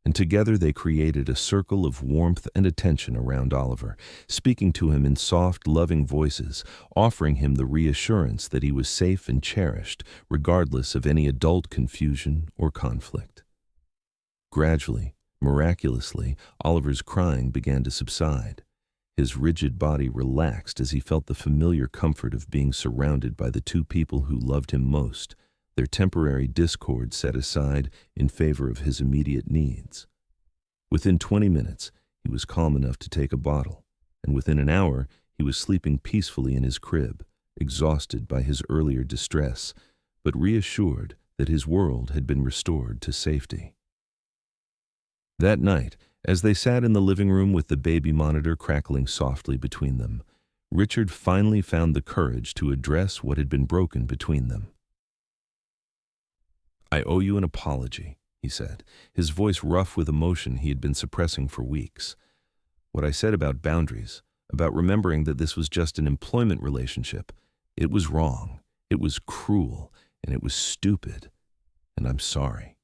and together they created a circle of warmth and attention around Oliver, speaking to him in soft, loving voices, offering him the reassurance that he was safe and cherished, regardless of any adult confusion or conflict. Gradually, miraculously, Oliver's crying began to subside. His rigid body relaxed as he felt the familiar comfort of being surrounded by the two people who loved him most, their temporary discord set aside in favor of his immediate needs. Within 20 minutes, he was calm enough to take a bottle, and within an hour, he was sleeping peacefully in his crib, exhausted by his earlier distress, but reassured that his world had been restored to safety. That night, as they sat in the living room with the baby monitor crackling softly between them, Richard finally found the courage to address what had been broken between them. "I owe you an apology," he said, his voice rough with emotion he had been suppressing for weeks. "What I said about boundaries, about remembering that this was just an employment relationship, it was wrong, it was cruel, and it was stupid, and I'm sorry."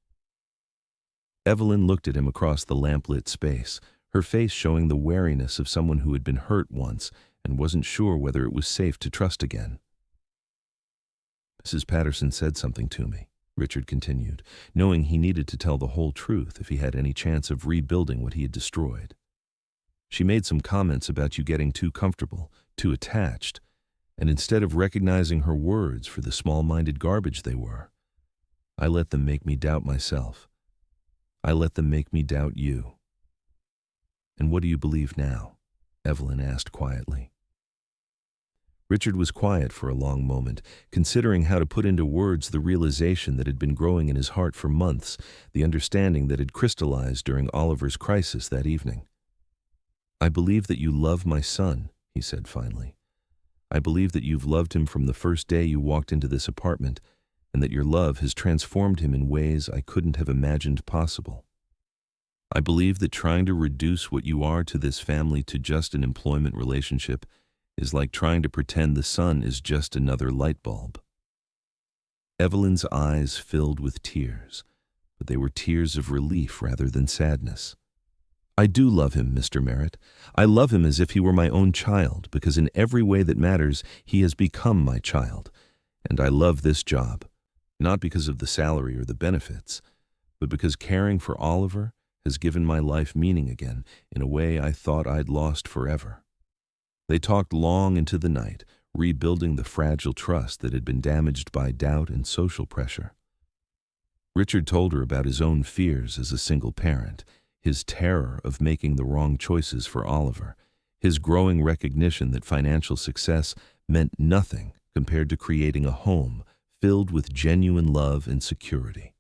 Evelyn looked at him across the lamplit space, her face showing the wariness of someone who had been hurt once and wasn't sure whether it was safe to trust again. "Mrs. Patterson said something to me," Richard continued, knowing he needed to tell the whole truth if he had any chance of rebuilding what he had destroyed. "She made some comments about you getting too comfortable, too attached, and instead of recognizing her words for the small-minded garbage they were, I let them make me doubt myself. I let them make me doubt you." "And what do you believe now?" Evelyn asked quietly. Richard was quiet for a long moment, considering how to put into words the realization that had been growing in his heart for months, the understanding that had crystallized during Oliver's crisis that evening. "I believe that you love my son," he said finally. "I believe that you've loved him from the first day you walked into this apartment, and that your love has transformed him in ways I couldn't have imagined possible. I believe that trying to reduce what you are to this family to just an employment relationship is like trying to pretend the sun is just another light bulb." Evelyn's eyes filled with tears, but they were tears of relief rather than sadness. "I do love him, Mr. Merritt. I love him as if he were my own child, because in every way that matters, he has become my child. And I love this job, not because of the salary or the benefits, but because caring for Oliver has given my life meaning again in a way I thought I'd lost forever." They talked long into the night, rebuilding the fragile trust that had been damaged by doubt and social pressure. Richard told her about his own fears as a single parent, his terror of making the wrong choices for Oliver, his growing recognition that financial success meant nothing compared to creating a home filled with genuine love and security.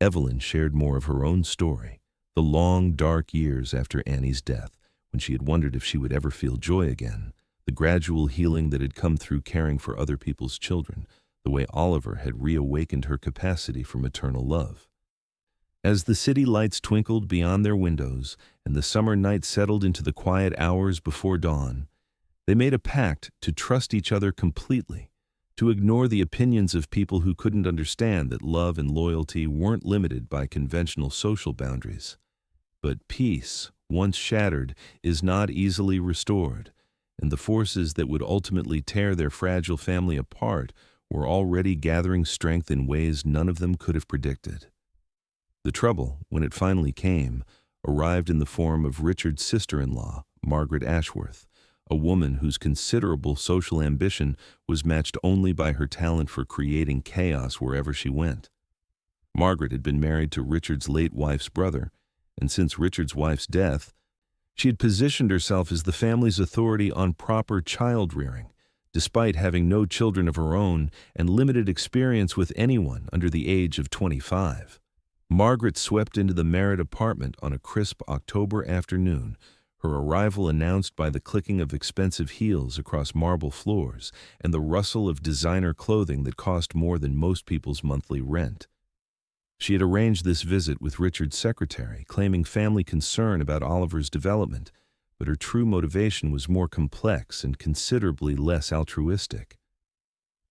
Evelyn shared more of her own story, the long, dark years after Annie's death, when she had wondered if she would ever feel joy again, the gradual healing that had come through caring for other people's children, the way Oliver had reawakened her capacity for maternal love. As the city lights twinkled beyond their windows and the summer night settled into the quiet hours before dawn, they made a pact to trust each other completely, to ignore the opinions of people who couldn't understand that love and loyalty weren't limited by conventional social boundaries. But peace, once shattered, is not easily restored, and the forces that would ultimately tear their fragile family apart were already gathering strength in ways none of them could have predicted. The trouble, when it finally came, arrived in the form of Richard's sister-in-law, Margaret Ashworth, a woman whose considerable social ambition was matched only by her talent for creating chaos wherever she went. Margaret had been married to Richard's late wife's brother, and since Richard's wife's death, she had positioned herself as the family's authority on proper child-rearing, despite having no children of her own and limited experience with anyone under the age of 25. Margaret swept into the Merritt apartment on a crisp October afternoon, her arrival announced by the clicking of expensive heels across marble floors and the rustle of designer clothing that cost more than most people's monthly rent. She had arranged this visit with Richard's secretary, claiming family concern about Oliver's development, but her true motivation was more complex and considerably less altruistic.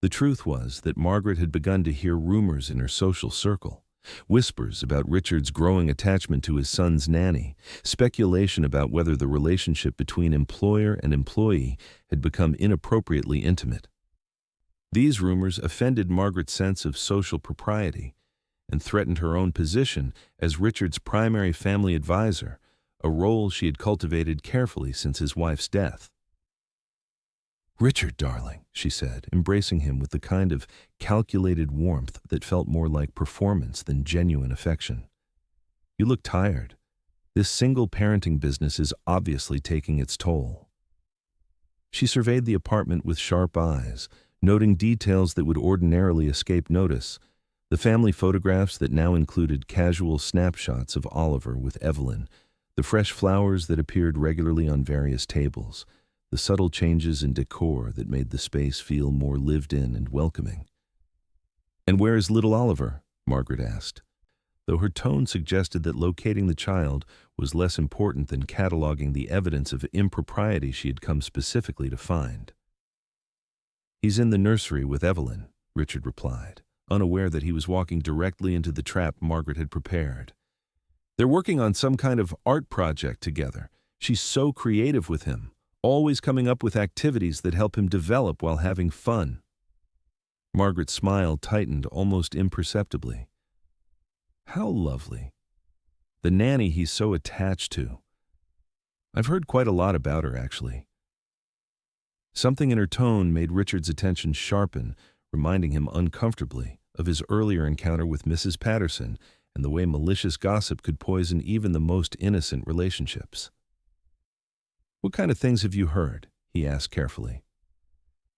The truth was that Margaret had begun to hear rumors in her social circle, whispers about Richard's growing attachment to his son's nanny, speculation about whether the relationship between employer and employee had become inappropriately intimate. These rumors offended Margaret's sense of social propriety and threatened her own position as Richard's primary family advisor, a role she had cultivated carefully since his wife's death. "Richard, darling," she said, embracing him with the kind of calculated warmth that felt more like performance than genuine affection. "You look tired. This single parenting business is obviously taking its toll." She surveyed the apartment with sharp eyes, noting details that would ordinarily escape notice. The family photographs that now included casual snapshots of Oliver with Evelyn, the fresh flowers that appeared regularly on various tables, the subtle changes in decor that made the space feel more lived in and welcoming. "And where is little Oliver?" Margaret asked, though her tone suggested that locating the child was less important than cataloging the evidence of impropriety she had come specifically to find. "He's in the nursery with Evelyn," Richard replied, unaware that he was walking directly into the trap Margaret had prepared. "They're working on some kind of art project together. She's so creative with him, always coming up with activities that help him develop while having fun." Margaret's smile tightened almost imperceptibly. "How lovely. The nanny he's so attached to. I've heard quite a lot about her, actually." Something in her tone made Richard's attention sharpen, reminding him uncomfortably of his earlier encounter with Mrs. Patterson and the way malicious gossip could poison even the most innocent relationships. "What kind of things have you heard?" he asked carefully.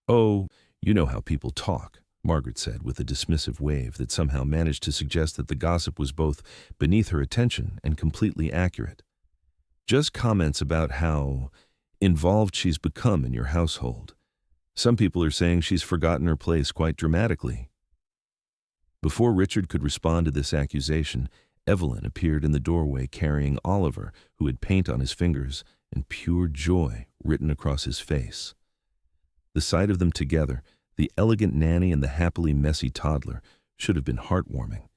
"Oh, you know how people talk," Margaret said with a dismissive wave that somehow managed to suggest that the gossip was both beneath her attention and completely accurate. "Just comments about how involved she's become in your household. Some people are saying she's forgotten her place quite dramatically." Before Richard could respond to this accusation, Evelyn appeared in the doorway carrying Oliver, who had paint on his fingers and pure joy written across his face. The sight of them together, the elegant nanny and the happily messy toddler, should have been heartwarming,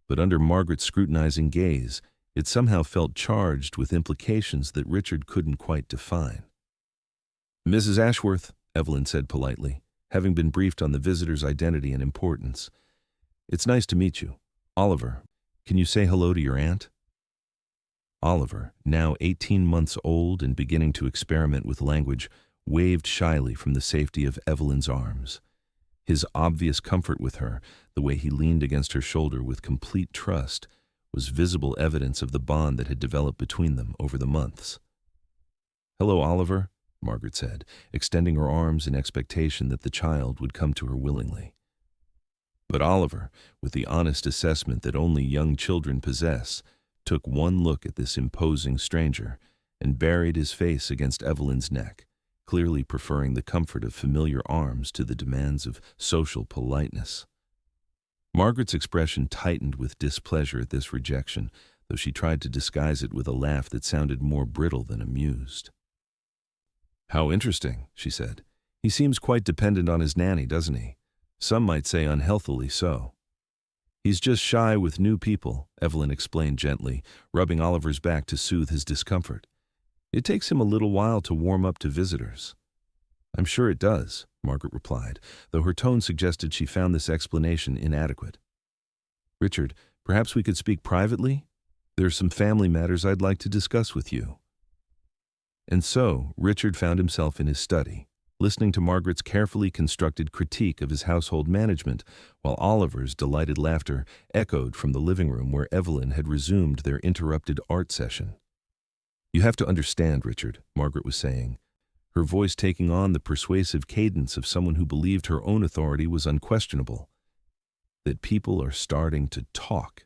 but under Margaret's scrutinizing gaze, it somehow felt charged with implications that Richard couldn't quite define. "Mrs. Ashworth," Evelyn said politely, having been briefed on the visitor's identity and importance. "It's nice to meet you. Oliver, can you say hello to your aunt?" Oliver, now 18 months old and beginning to experiment with language, waved shyly from the safety of Evelyn's arms. His obvious comfort with her, the way he leaned against her shoulder with complete trust, was visible evidence of the bond that had developed between them over the months. "Hello, Oliver," Margaret said, extending her arms in expectation that the child would come to her willingly. But Oliver, with the honest assessment that only young children possess, took one look at this imposing stranger and buried his face against Evelyn's neck, clearly preferring the comfort of familiar arms to the demands of social politeness. Margaret's expression tightened with displeasure at this rejection, though she tried to disguise it with a laugh that sounded more brittle than amused. "How interesting," she said. "He seems quite dependent on his nanny, doesn't he? Some might say unhealthily so." "He's just shy with new people," Evelyn explained gently, rubbing Oliver's back to soothe his discomfort. "It takes him a little while to warm up to visitors." "I'm sure it does," Margaret replied, though her tone suggested she found this explanation inadequate. "Richard, perhaps we could speak privately? There are some family matters I'd like to discuss with you." And so, Richard found himself in his study, listening to Margaret's carefully constructed critique of his household management, while Oliver's delighted laughter echoed from the living room where Evelyn had resumed their interrupted art session. "You have to understand, Richard," Margaret was saying, her voice taking on the persuasive cadence of someone who believed her own authority was unquestionable, "that people are starting to talk.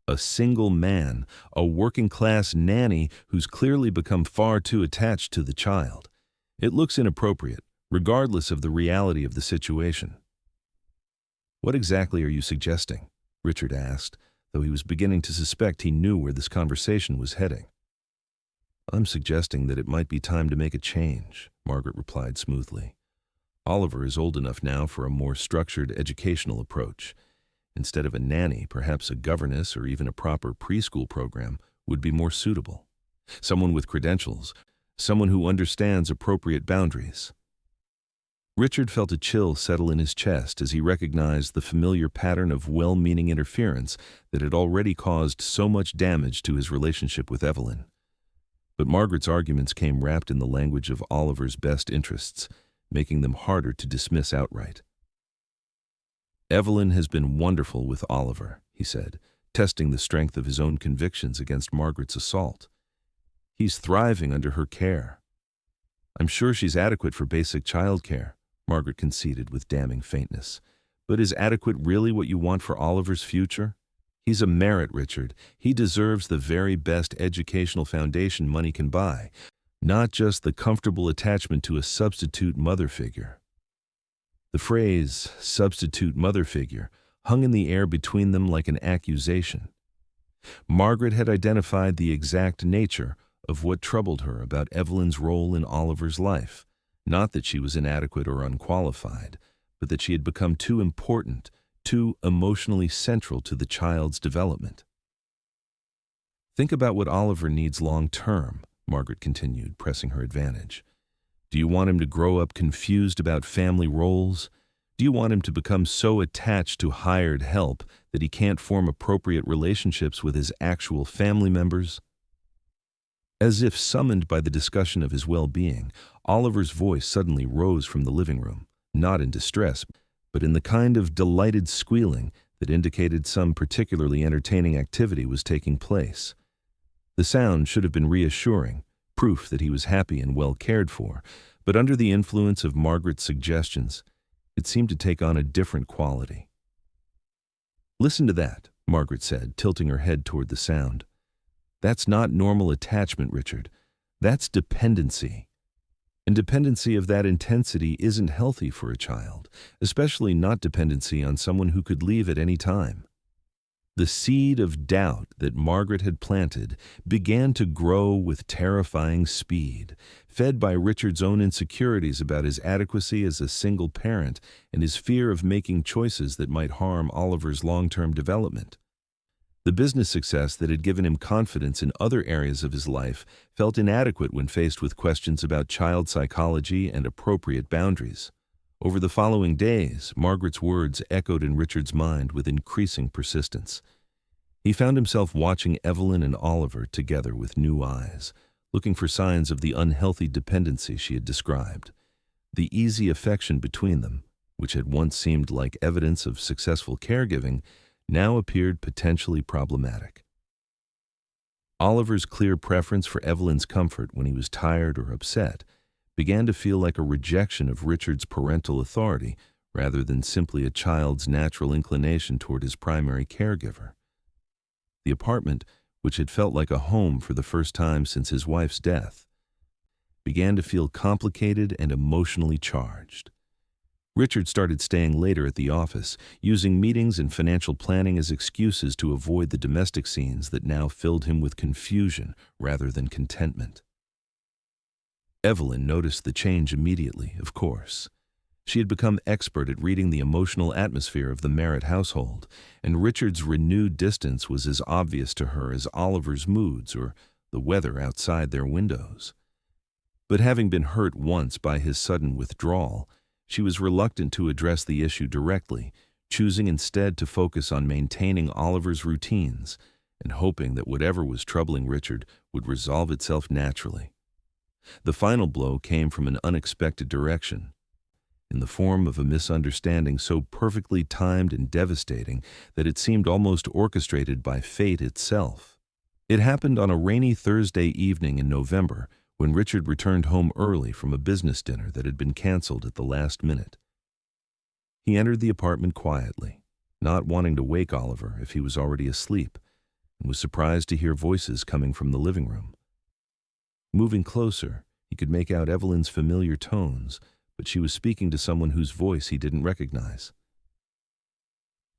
A single man, a working-class nanny who's clearly become far too attached to the child. It looks inappropriate, regardless of the reality of the situation." "What exactly are you suggesting?" Richard asked, though he was beginning to suspect he knew where this conversation was heading. "I'm suggesting that it might be time to make a change," Margaret replied smoothly. "Oliver is old enough now for a more structured educational approach. Instead of a nanny, perhaps a governess or even a proper preschool program would be more suitable. Someone with credentials, someone who understands appropriate boundaries." Richard felt a chill settle in his chest as he recognized the familiar pattern of well-meaning interference that had already caused so much damage to his relationship with Evelyn. But Margaret's arguments came wrapped in the language of Oliver's best interests, making them harder to dismiss outright. "Evelyn has been wonderful with Oliver," he said, testing the strength of his own convictions against Margaret's assault. "He's thriving under her care." "I'm sure she's adequate for basic childcare," Margaret conceded with damning faintness. "But is adequate really what you want for Oliver's future? He's a merit, Richard. He deserves the very best educational foundation money can buy, not just the comfortable attachment to a substitute mother figure." The phrase, substitute mother figure, hung in the air between them like an accusation. Margaret had identified the exact nature of what troubled her about Evelyn's role in Oliver's life, not that she was inadequate or unqualified, but that she had become too important, too emotionally central to the child's development. "Think about what Oliver needs long-term," Margaret continued, pressing her advantage. "Do you want him to grow up confused about family roles? Do you want him to become so attached to hired help that he can't form appropriate relationships with his actual family members?" As if summoned by the discussion of his well-being, Oliver's voice suddenly rose from the living room, not in distress, but in the kind of delighted squealing that indicated some particularly entertaining activity was taking place. The sound should have been reassuring, proof that he was happy and well cared for, but under the influence of Margaret's suggestions, it seemed to take on a different quality. "Listen to that," Margaret said, tilting her head toward the sound. "That's not normal attachment, Richard. That's dependency. And dependency of that intensity isn't healthy for a child, especially not dependency on someone who could leave at any time." The seed of doubt that Margaret had planted began to grow with terrifying speed, fed by Richard's own insecurities about his adequacy as a single parent and his fear of making choices that might harm Oliver's long-term development. The business success that had given him confidence in other areas of his life felt inadequate when faced with questions about child psychology and appropriate boundaries. Over the following days, Margaret's words echoed in Richard's mind with increasing persistence. He found himself watching Evelyn and Oliver together with new eyes, looking for signs of the unhealthy dependency she had described. The easy affection between them, which had once seemed like evidence of successful caregiving, now appeared potentially problematic. Oliver's clear preference for Evelyn's comfort when he was tired or upset began to feel like a rejection of Richard's parental authority rather than simply a child's natural inclination toward his primary caregiver. The apartment, which had felt like a home for the first time since his wife's death, began to feel complicated and emotionally charged. Richard started staying later at the office, using meetings and financial planning as excuses to avoid the domestic scenes that now filled him with confusion rather than contentment. Evelyn noticed the change immediately, of course. She had become expert at reading the emotional atmosphere of the Merritt household, and Richard's renewed distance was as obvious to her as Oliver's moods or the weather outside their windows. But having been hurt once by his sudden withdrawal, she was reluctant to address the issue directly, choosing instead to focus on maintaining Oliver's routines and hoping that whatever was troubling Richard would resolve itself naturally. The final blow came from an unexpected direction, in the form of a misunderstanding so perfectly timed and devastating that it seemed almost orchestrated by fate itself. It happened on a rainy Thursday evening in November when Richard returned home early from a business dinner that had been canceled at the last minute. He entered the apartment quietly, not wanting to wake Oliver if he was already asleep, and was surprised to hear voices coming from the living room. Moving closer, he could make out Evelyn's familiar tones, but she was speaking to someone whose voice he didn't recognize.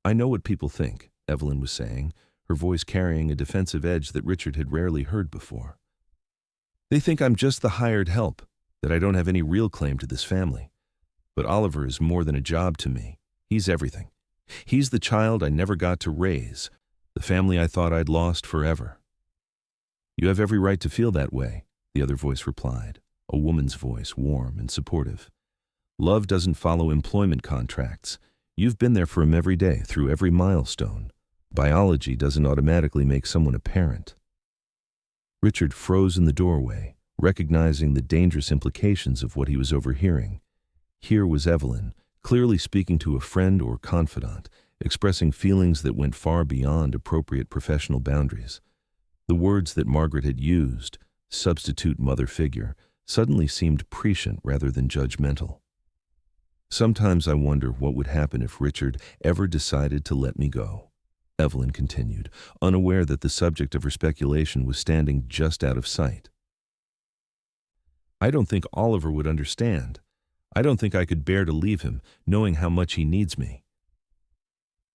"I know what people think," Evelyn was saying, her voice carrying a defensive edge that Richard had rarely heard before. "They think I'm just the hired help, that I don't have any real claim to this family. But Oliver is more than a job to me. He's everything. He's the child I never got to raise, the family I thought I'd lost forever." "You have every right to feel that way," the other voice replied, a woman's voice, warm and supportive. "Love doesn't follow employment contracts. You've been there for him every day, through every milestone. Biology doesn't automatically make someone a parent." Richard froze in the doorway, recognizing the dangerous implications of what he was overhearing. Here was Evelyn, clearly speaking to a friend or confidant, expressing feelings that went far beyond appropriate professional boundaries. The words that Margaret had used, substitute mother figure, suddenly seemed prescient rather than judgmental. "Sometimes I wonder what would happen if Richard ever decided to let me go," Evelyn continued, unaware that the subject of her speculation was standing just out of sight. "I don't think Oliver would understand. I don't think I could bear to leave him, knowing how much he needs me."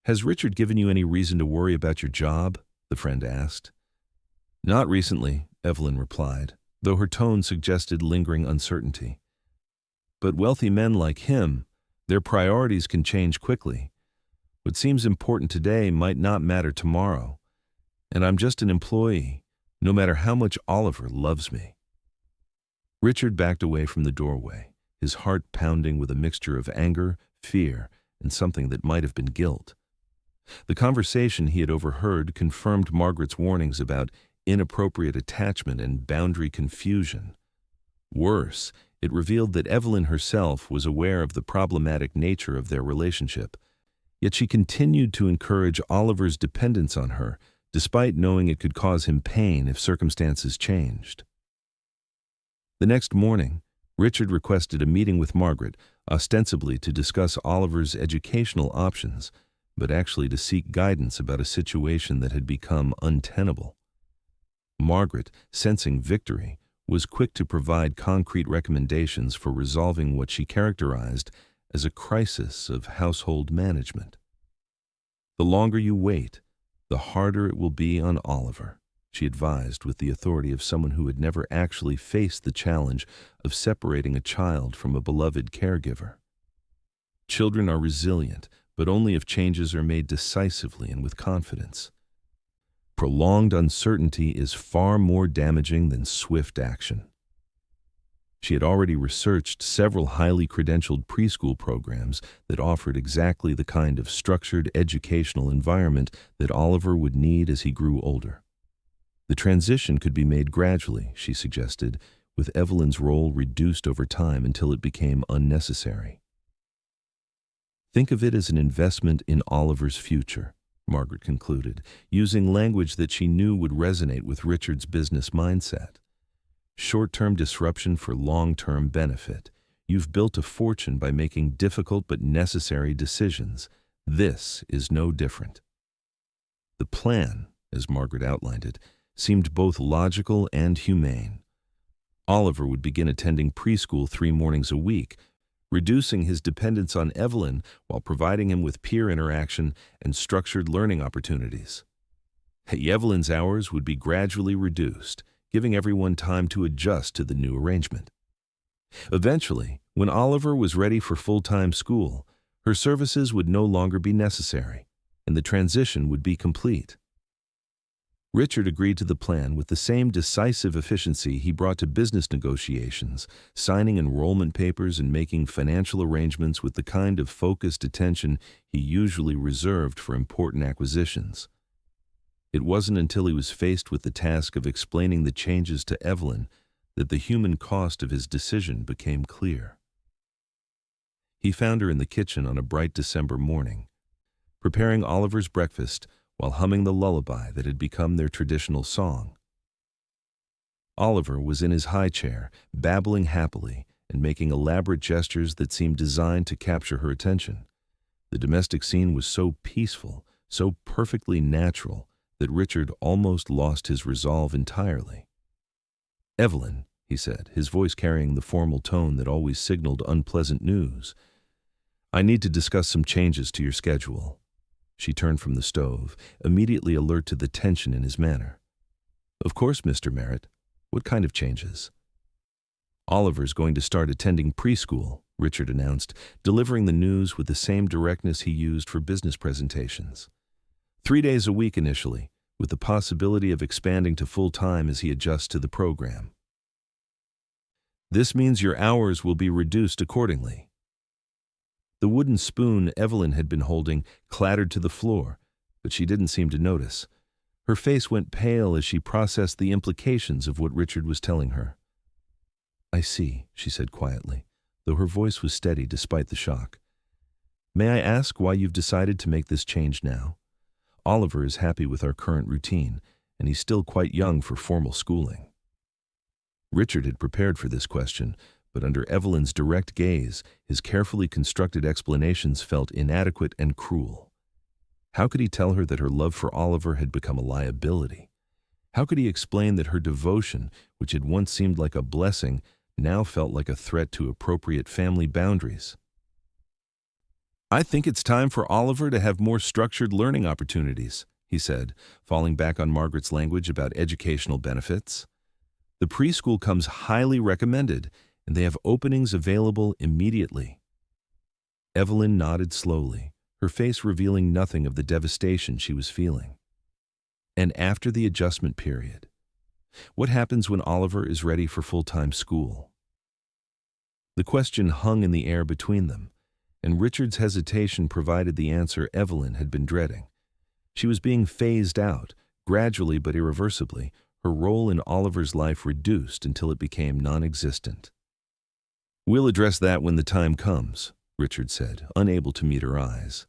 "Has Richard given you any reason to worry about your job?" the friend asked. "Not recently," Evelyn replied, though her tone suggested lingering uncertainty. "But wealthy men like him, their priorities can change quickly. What seems important today might not matter tomorrow. And I'm just an employee, no matter how much Oliver loves me." Richard backed away from the doorway, his heart pounding with a mixture of anger, fear, and something that might have been guilt. The conversation he had overheard confirmed Margaret's warnings about inappropriate attachment and boundary confusion. Worse, it revealed that Evelyn herself was aware of the problematic nature of their relationship, yet she continued to encourage Oliver's dependence on her, despite knowing it could cause him pain if circumstances changed. The next morning, Richard requested a meeting with Margaret, ostensibly to discuss Oliver's educational options, but actually to seek guidance about a situation that had become untenable. Margaret, sensing victory, was quick to provide concrete recommendations for resolving what she characterized as a crisis of household management. "The longer you wait, the harder it will be on Oliver," she advised with the authority of someone who had never actually faced the challenge of separating a child from a beloved caregiver. "Children are resilient, but only if changes are made decisively and with confidence. Prolonged uncertainty is far more damaging than swift action." She had already researched several highly credentialed preschool programs that offered exactly the kind of structured educational environment that Oliver would need as he grew older. The transition could be made gradually, she suggested, with Evelyn's role reduced over time until it became unnecessary. "Think of it as an investment in Oliver's future," Margaret concluded, using language that she knew would resonate with Richard's business mindset. "Short-term disruption for long-term benefit. You've built a fortune by making difficult but necessary decisions. This is no different." The plan, as Margaret outlined it, seemed both logical and humane. Oliver would begin attending preschool 3 mornings a week, reducing his dependence on Evelyn while providing him with peer interaction and structured learning opportunities. Evelyn's hours would be gradually reduced, giving everyone time to adjust to the new arrangement. Eventually, when Oliver was ready for full-time school, her services would no longer be necessary, and the transition would be complete. Richard agreed to the plan with the same decisive efficiency he brought to business negotiations, signing enrollment papers and making financial arrangements with the kind of focused attention he usually reserved for important acquisitions. It wasn't until he was faced with the task of explaining the changes to Evelyn that the human cost of his decision became clear. He found her in the kitchen on a bright December morning, preparing Oliver's breakfast while humming the lullaby that had become their traditional song. Oliver was in his high chair, babbling happily and making elaborate gestures that seemed designed to capture her attention. The domestic scene was so peaceful, so perfectly natural, that Richard almost lost his resolve entirely. "Evelyn," he said, his voice carrying the formal tone that always signaled unpleasant news, "I need to discuss some changes to your schedule." She turned from the stove, immediately alert to the tension in his manner. "Of course, Mr. Merritt. What kind of changes?" "Oliver's going to start attending preschool," Richard announced, delivering the news with the same directness he used for business presentations. 3 days a week initially, with the possibility of expanding to full-time as he adjusts to the program. "This means your hours will be reduced accordingly." The wooden spoon Evelyn had been holding clattered to the floor, but she didn't seem to notice. Her face went pale as she processed the implications of what Richard was telling her. "I see," she said quietly, though her voice was steady despite the shock. "May I ask why you've decided to make this change now? Oliver is happy with our current routine, and he's still quite young for formal schooling." Richard had prepared for this question, but under Evelyn's direct gaze, his carefully constructed explanations felt inadequate and cruel. How could he tell her that her love for Oliver had become a liability? How could he explain that her devotion, which had once seemed like a blessing, now felt like a threat to appropriate family boundaries? "I think it's time for Oliver to have more structured learning opportunities," he said, falling back on Margaret's language about educational benefits. "The preschool comes highly recommended, and they have openings available immediately." Evelyn nodded slowly, her face revealing nothing of the devastation she was feeling. "And after the adjustment period, what happens when Oliver is ready for full-time school?" The question hung in the air between them, and Richard's hesitation provided the answer Evelyn had been dreading. She was being phased out, gradually but irreversibly, her role in Oliver's life reduced until it became non-existent. "We'll address that when the time comes," Richard said, unable to meet her eyes.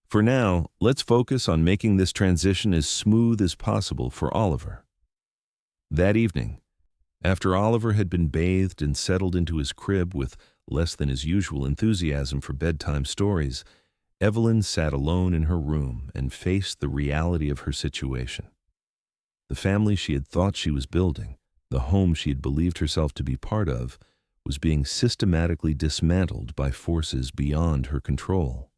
"For now, let's focus on making this transition as smooth as possible for Oliver." That evening, after Oliver had been bathed and settled into his crib with less than his usual enthusiasm for bedtime stories, Evelyn sat alone in her room and faced the reality of her situation. The family she had thought she was building, the home she had believed herself to be part of, was being systematically dismantled by forces beyond her control.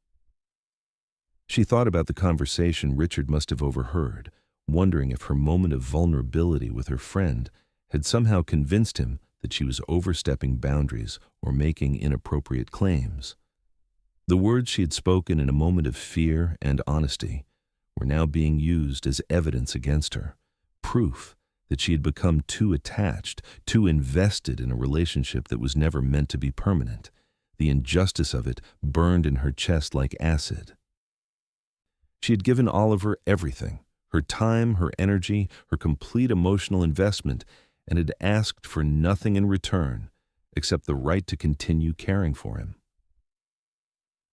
She thought about the conversation Richard must have overheard, wondering if her moment of vulnerability with her friend had somehow convinced him that she was overstepping boundaries or making inappropriate claims. The words she had spoken in a moment of fear and honesty were now being used as evidence against her, proof that she had become too attached, too invested in a relationship that was never meant to be permanent. The injustice of it burned in her chest like acid. She had given Oliver everything, her time, her energy, her complete emotional investment, and had asked for nothing in return except the right to continue caring for him.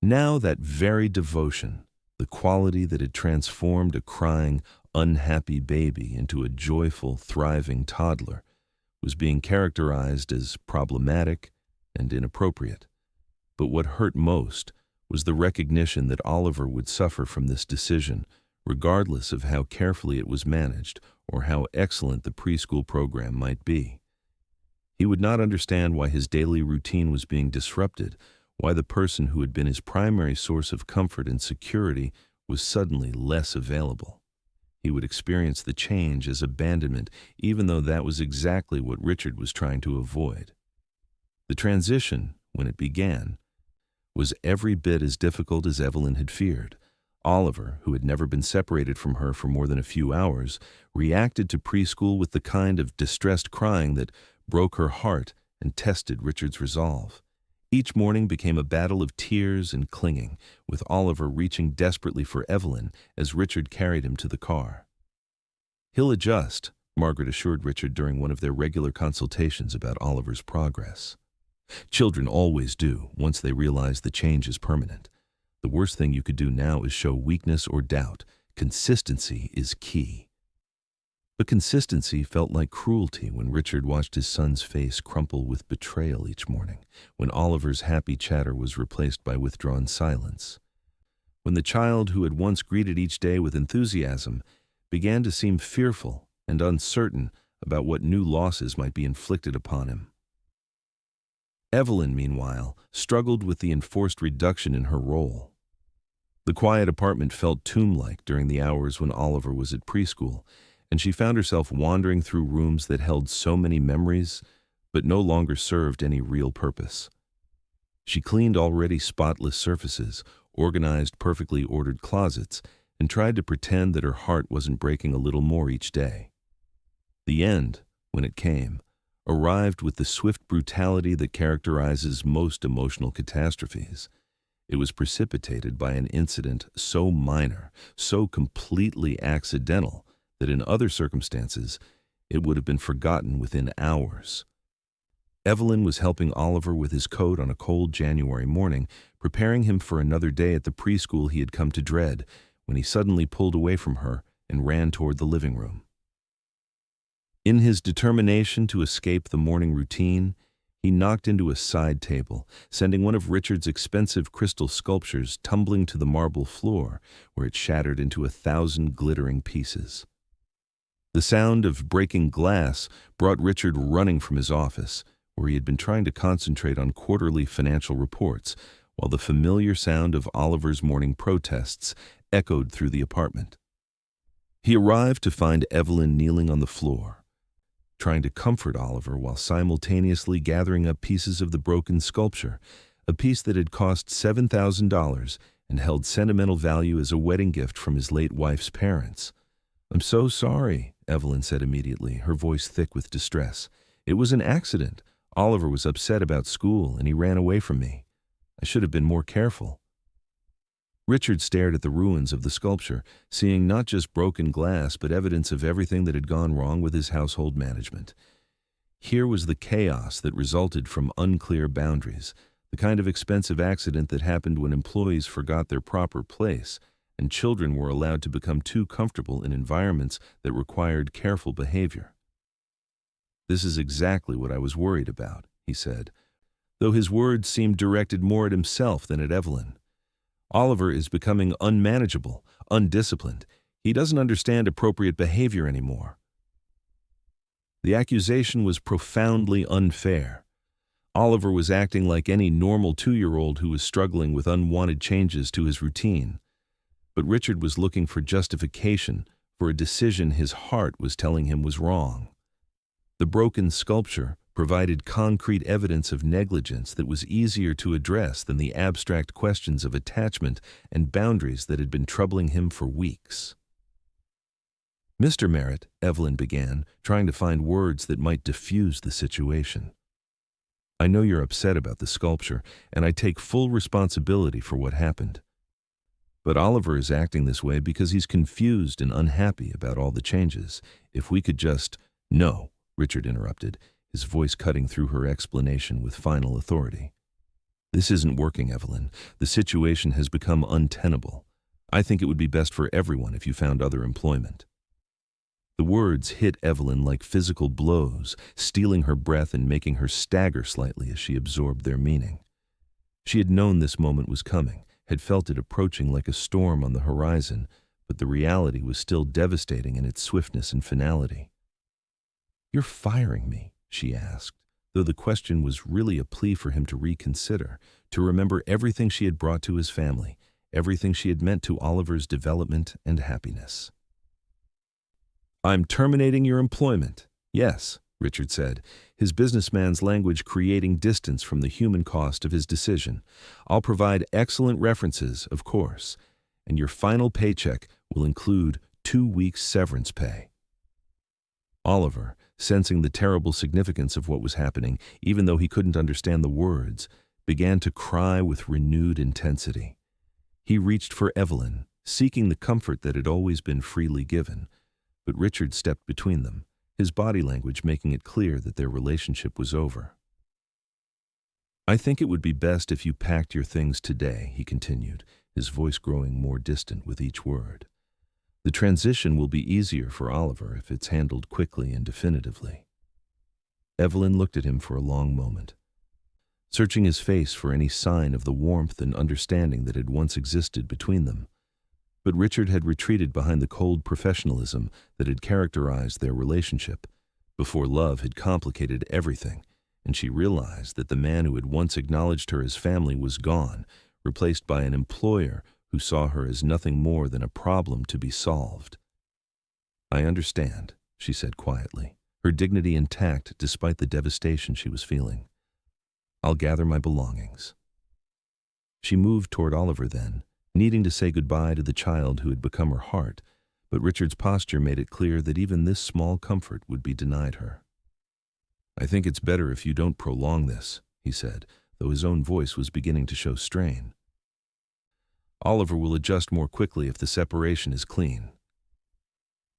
Now that very devotion, the quality that had transformed a crying, unhappy baby into a joyful, thriving toddler, was being characterized as problematic and inappropriate. But what hurt most was the recognition that Oliver would suffer from this decision, regardless of how carefully it was managed or how excellent the preschool program might be. He would not understand why his daily routine was being disrupted, why the person who had been his primary source of comfort and security was suddenly less available. He would experience the change as abandonment, even though that was exactly what Richard was trying to avoid. The transition, when it began, was every bit as difficult as Evelyn had feared. Oliver, who had never been separated from her for more than a few hours, reacted to preschool with the kind of distressed crying that broke her heart and tested Richard's resolve. Each morning became a battle of tears and clinging, with Oliver reaching desperately for Evelyn as Richard carried him to the car. "He'll adjust," Margaret assured Richard during one of their regular consultations about Oliver's progress. "Children always do, once they realize the change is permanent. The worst thing you could do now is show weakness or doubt. Consistency is key." But consistency felt like cruelty when Richard watched his son's face crumple with betrayal each morning, when Oliver's happy chatter was replaced by withdrawn silence. When the child who had once greeted each day with enthusiasm began to seem fearful and uncertain about what new losses might be inflicted upon him. Evelyn, meanwhile, struggled with the enforced reduction in her role. The quiet apartment felt tomb-like during the hours when Oliver was at preschool, and she found herself wandering through rooms that held so many memories, but no longer served any real purpose. She cleaned already spotless surfaces, organized perfectly ordered closets, and tried to pretend that her heart wasn't breaking a little more each day. The end, when it came, arrived with the swift brutality that characterizes most emotional catastrophes. It was precipitated by an incident so minor, so completely accidental, that in other circumstances it would have been forgotten within hours. Evelyn was helping Oliver with his coat on a cold January morning, preparing him for another day at the preschool he had come to dread, when he suddenly pulled away from her and ran toward the living room. In his determination to escape the morning routine, he knocked into a side table, sending one of Richard's expensive crystal sculptures tumbling to the marble floor, where it shattered into 1,000 glittering pieces. The sound of breaking glass brought Richard running from his office, where he had been trying to concentrate on quarterly financial reports, while the familiar sound of Oliver's morning protests echoed through the apartment. He arrived to find Evelyn kneeling on the floor, trying to comfort Oliver while simultaneously gathering up pieces of the broken sculpture, a piece that had cost $7,000 and held sentimental value as a wedding gift from his late wife's parents. "I'm so sorry," Evelyn said immediately, her voice thick with distress. "It was an accident. Oliver was upset about school and he ran away from me. I should have been more careful." Richard stared at the ruins of the sculpture, seeing not just broken glass but evidence of everything that had gone wrong with his household management. Here was the chaos that resulted from unclear boundaries, the kind of expensive accident that happened when employees forgot their proper place, and children were allowed to become too comfortable in environments that required careful behavior. "This is exactly what I was worried about," he said, though his words seemed directed more at himself than at Evelyn. "Oliver is becoming unmanageable, undisciplined. He doesn't understand appropriate behavior anymore." The accusation was profoundly unfair. Oliver was acting like any normal 2-year-old who was struggling with unwanted changes to his routine. But Richard was looking for justification for a decision his heart was telling him was wrong. The broken sculpture provided concrete evidence of negligence that was easier to address than the abstract questions of attachment and boundaries that had been troubling him for weeks. "Mr. Merritt," Evelyn began, trying to find words that might diffuse the situation. "I know you're upset about the sculpture, and I take full responsibility for what happened. But Oliver is acting this way because he's confused and unhappy about all the changes. If we could just—" "No," Richard interrupted, his voice cutting through her explanation with final authority. "This isn't working, Evelyn. The situation has become untenable. I think it would be best for everyone if you found other employment." The words hit Evelyn like physical blows, stealing her breath and making her stagger slightly as she absorbed their meaning. She had known this moment was coming, had felt it approaching like a storm on the horizon, but the reality was still devastating in its swiftness and finality. "You're firing me?" she asked, though the question was really a plea for him to reconsider, to remember everything she had brought to his family, everything she had meant to Oliver's development and happiness. "I'm terminating your employment. Yes," Richard said, his businessman's language creating distance from the human cost of his decision. "I'll provide excellent references, of course, and your final paycheck will include 2 weeks' severance pay." Oliver, sensing the terrible significance of what was happening, even though he couldn't understand the words, began to cry with renewed intensity. He reached for Evelyn, seeking the comfort that had always been freely given, but Richard stepped between them, his body language making it clear that their relationship was over. "I think it would be best if you packed your things today," he continued, his voice growing more distant with each word. "The transition will be easier for Oliver if it's handled quickly and definitively." Evelyn looked at him for a long moment, searching his face for any sign of the warmth and understanding that had once existed between them. But Richard had retreated behind the cold professionalism that had characterized their relationship, before love had complicated everything, and she realized that the man who had once acknowledged her as family was gone, replaced by an employer who saw her as nothing more than a problem to be solved. "I understand," she said quietly, her dignity intact despite the devastation she was feeling. "I'll gather my belongings." She moved toward Oliver then, needing to say goodbye to the child who had become her heart, but Richard's posture made it clear that even this small comfort would be denied her. "I think it's better if you don't prolong this," he said, though his own voice was beginning to show strain. "Oliver will adjust more quickly if the separation is clean."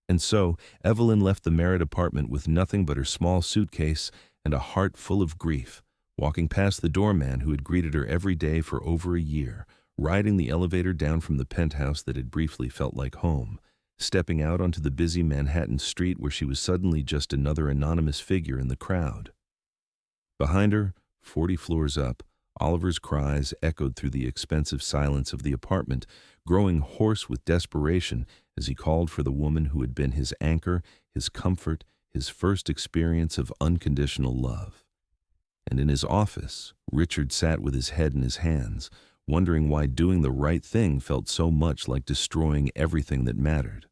And so, Evelyn left the Merritt apartment with nothing but her small suitcase and a heart full of grief, walking past the doorman who had greeted her every day for over a year, riding the elevator down from the penthouse that had briefly felt like home, stepping out onto the busy Manhattan street where she was suddenly just another anonymous figure in the crowd. Behind her, 40 floors up, Oliver's cries echoed through the expensive silence of the apartment, growing hoarse with desperation as he called for the woman who had been his anchor, his comfort, his first experience of unconditional love. And in his office, Richard sat with his head in his hands, wondering why doing the right thing felt so much like destroying everything that mattered.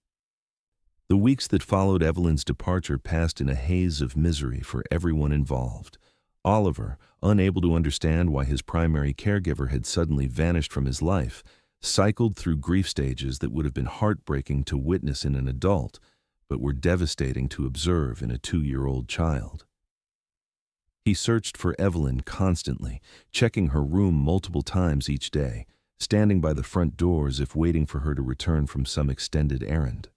The weeks that followed Evelyn's departure passed in a haze of misery for everyone involved. Oliver, unable to understand why his primary caregiver had suddenly vanished from his life, cycled through grief stages that would have been heartbreaking to witness in an adult, but were devastating to observe in a 2-year-old child. He searched for Evelyn constantly, checking her room multiple times each day, standing by the front door as if waiting for her to return from some extended errand.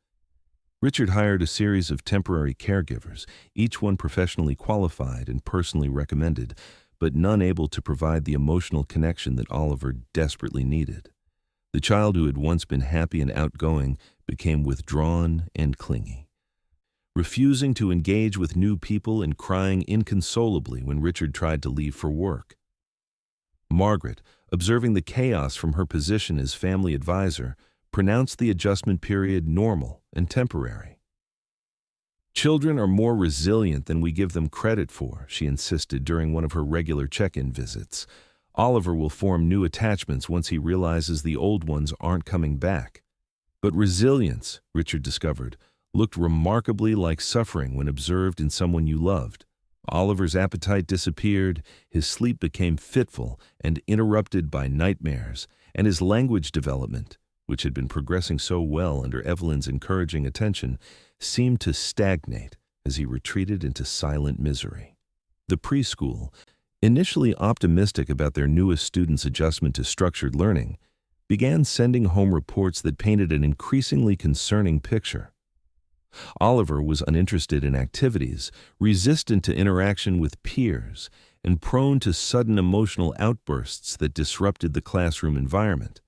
Richard hired a series of temporary caregivers, each one professionally qualified and personally recommended, but none able to provide the emotional connection that Oliver desperately needed. The child who had once been happy and outgoing became withdrawn and clingy, refusing to engage with new people and crying inconsolably when Richard tried to leave for work. Margaret, observing the chaos from her position as family advisor, pronounced the adjustment period normal and temporary. "Children are more resilient than we give them credit for," she insisted during one of her regular check-in visits. "Oliver will form new attachments once he realizes the old ones aren't coming back." But resilience, Richard discovered, looked remarkably like suffering when observed in someone you loved. Oliver's appetite disappeared, his sleep became fitful and interrupted by nightmares, and his language development, which had been progressing so well under Evelyn's encouraging attention, seemed to stagnate as he retreated into silent misery. The preschool, initially optimistic about their newest student's adjustment to structured learning, began sending home reports that painted an increasingly concerning picture. Oliver was uninterested in activities, resistant to interaction with peers, and prone to sudden emotional outbursts that disrupted the classroom environment.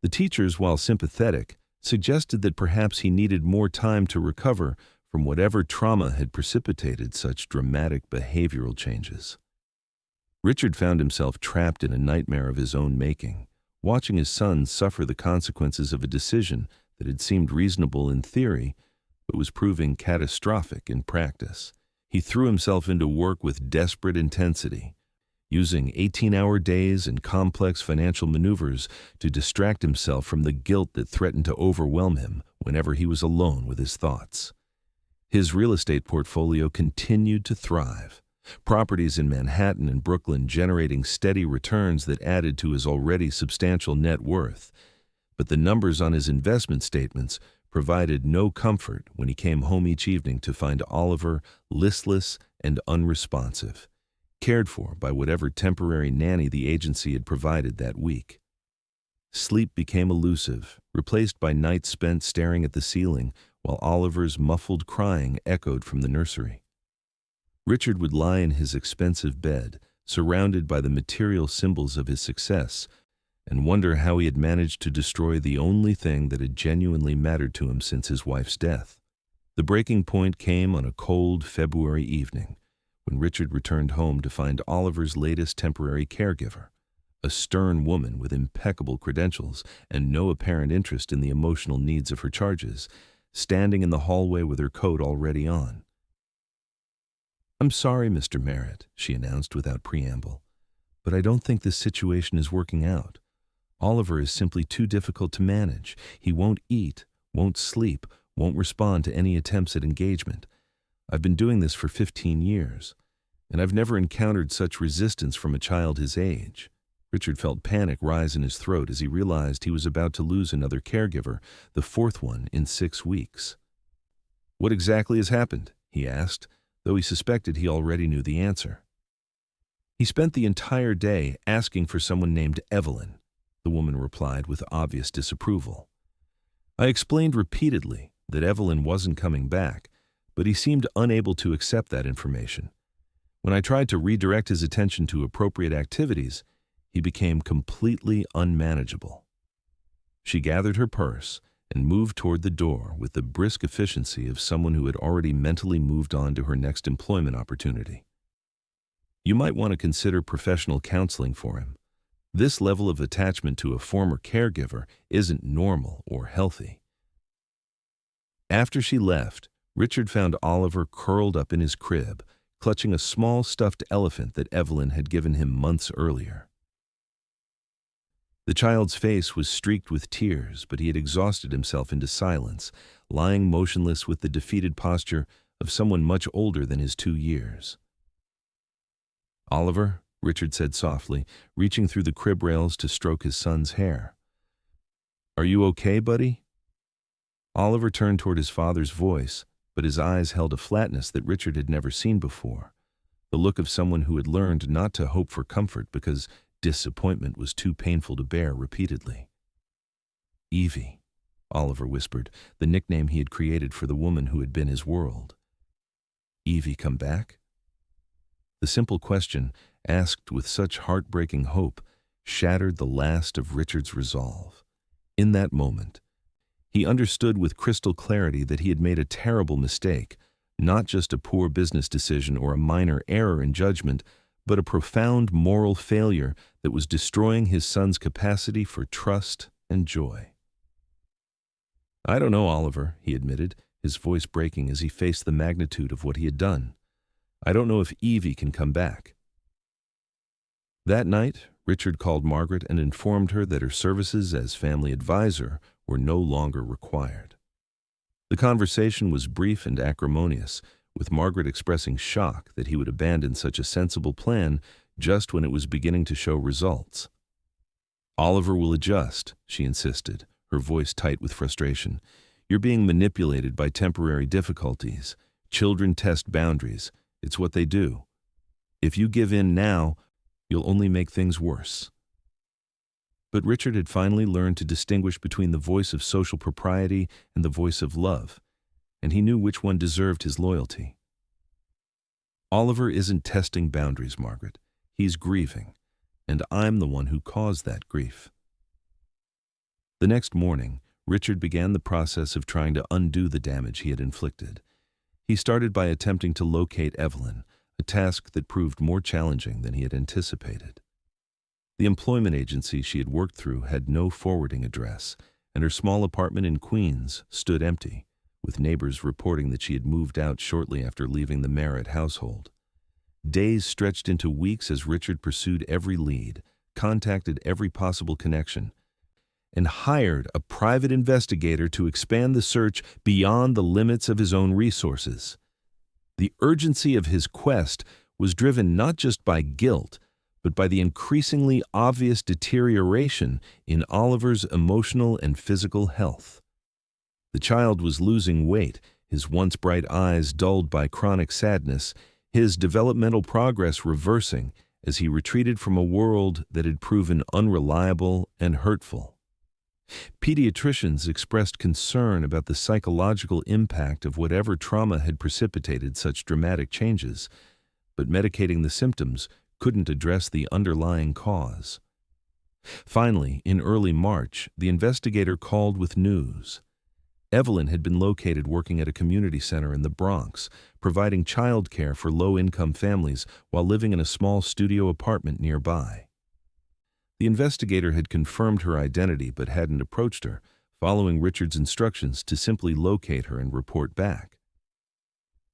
The teachers, while sympathetic, suggested that perhaps he needed more time to recover from whatever trauma had precipitated such dramatic behavioral changes. Richard found himself trapped in a nightmare of his own making, watching his son suffer the consequences of a decision that had seemed reasonable in theory, but was proving catastrophic in practice. He threw himself into work with desperate intensity, using 18-hour days and complex financial maneuvers to distract himself from the guilt that threatened to overwhelm him whenever he was alone with his thoughts. His real estate portfolio continued to thrive, properties in Manhattan and Brooklyn generating steady returns that added to his already substantial net worth. But the numbers on his investment statements provided no comfort when he came home each evening to find Oliver listless and unresponsive, cared for by whatever temporary nanny the agency had provided that week. Sleep became elusive, replaced by nights spent staring at the ceiling while Oliver's muffled crying echoed from the nursery. Richard would lie in his expensive bed, surrounded by the material symbols of his success, and wonder how he had managed to destroy the only thing that had genuinely mattered to him since his wife's death. The breaking point came on a cold February evening, when Richard returned home to find Oliver's latest temporary caregiver, a stern woman with impeccable credentials and no apparent interest in the emotional needs of her charges, standing in the hallway with her coat already on. "I'm sorry, Mr. Merritt," she announced without preamble, "but I don't think this situation is working out. Oliver is simply too difficult to manage. He won't eat, won't sleep, won't respond to any attempts at engagement. I've been doing this for 15 years, and I've never encountered such resistance from a child his age." Richard felt panic rise in his throat as he realized he was about to lose another caregiver, the fourth one in 6 weeks. "What exactly has happened?" he asked, though he suspected he already knew the answer. "He spent the entire day asking for someone named Evelyn," the woman replied with obvious disapproval. "I explained repeatedly, that Evelyn wasn't coming back, but he seemed unable to accept that information. When I tried to redirect his attention to appropriate activities, he became completely unmanageable. She gathered her purse and moved toward the door with the brisk efficiency of someone who had already mentally moved on to her next employment opportunity. You might want to consider professional counseling for him. This level of attachment to a former caregiver isn't normal or healthy. After she left, Richard found Oliver curled up in his crib, clutching a small stuffed elephant that Evelyn had given him months earlier. The child's face was streaked with tears, but he had exhausted himself into silence, lying motionless with the defeated posture of someone much older than his 2 years. "Oliver," Richard said softly, reaching through the crib rails to stroke his son's hair. "Are you okay, buddy?" Oliver turned toward his father's voice, but his eyes held a flatness that Richard had never seen before, the look of someone who had learned not to hope for comfort because disappointment was too painful to bear repeatedly. "Evie," Oliver whispered, the nickname he had created for the woman who had been his world. "Evie come back?" The simple question, asked with such heartbreaking hope, shattered the last of Richard's resolve. In that moment, he understood with crystal clarity that he had made a terrible mistake, not just a poor business decision or a minor error in judgment, but a profound moral failure that was destroying his son's capacity for trust and joy. "I don't know, Oliver," he admitted, his voice breaking as he faced the magnitude of what he had done. "I don't know if Evie can come back." That night, Richard called Margaret and informed her that her services as family advisor were no longer required. The conversation was brief and acrimonious, with Margaret expressing shock that he would abandon such a sensible plan just when it was beginning to show results. "Oliver will adjust," she insisted, her voice tight with frustration. "You're being manipulated by temporary difficulties. Children test boundaries. It's what they do. If you give in now, you'll only make things worse." But Richard had finally learned to distinguish between the voice of social propriety and the voice of love, and he knew which one deserved his loyalty. "Oliver isn't testing boundaries, Margaret. He's grieving, and I'm the one who caused that grief." The next morning, Richard began the process of trying to undo the damage he had inflicted. He started by attempting to locate Evelyn, a task that proved more challenging than he had anticipated. The employment agency she had worked through had no forwarding address, and her small apartment in Queens stood empty, with neighbors reporting that she had moved out shortly after leaving the Merritt household. Days stretched into weeks as Richard pursued every lead, contacted every possible connection, and hired a private investigator to expand the search beyond the limits of his own resources. The urgency of his quest was driven not just by guilt, but by the increasingly obvious deterioration in Oliver's emotional and physical health. The child was losing weight, his once bright eyes dulled by chronic sadness, his developmental progress reversing as he retreated from a world that had proven unreliable and hurtful. Pediatricians expressed concern about the psychological impact of whatever trauma had precipitated such dramatic changes, but medicating the symptoms couldn't address the underlying cause. Finally, in early March, the investigator called with news. Evelyn had been located working at a community center in the Bronx, providing childcare for low-income families while living in a small studio apartment nearby. The investigator had confirmed her identity but hadn't approached her, following Richard's instructions to simply locate her and report back.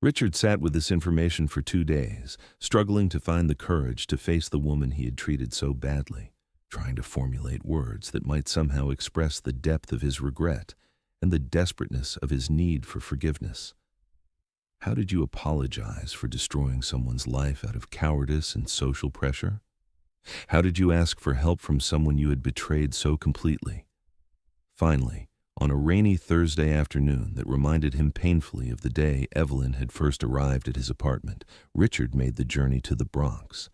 Richard sat with this information for 2 days, struggling to find the courage to face the woman he had treated so badly, trying to formulate words that might somehow express the depth of his regret and the desperateness of his need for forgiveness. How did you apologize for destroying someone's life out of cowardice and social pressure? How did you ask for help from someone you had betrayed so completely? Finally, on a rainy Thursday afternoon that reminded him painfully of the day Evelyn had first arrived at his apartment, Richard made the journey to the Bronx.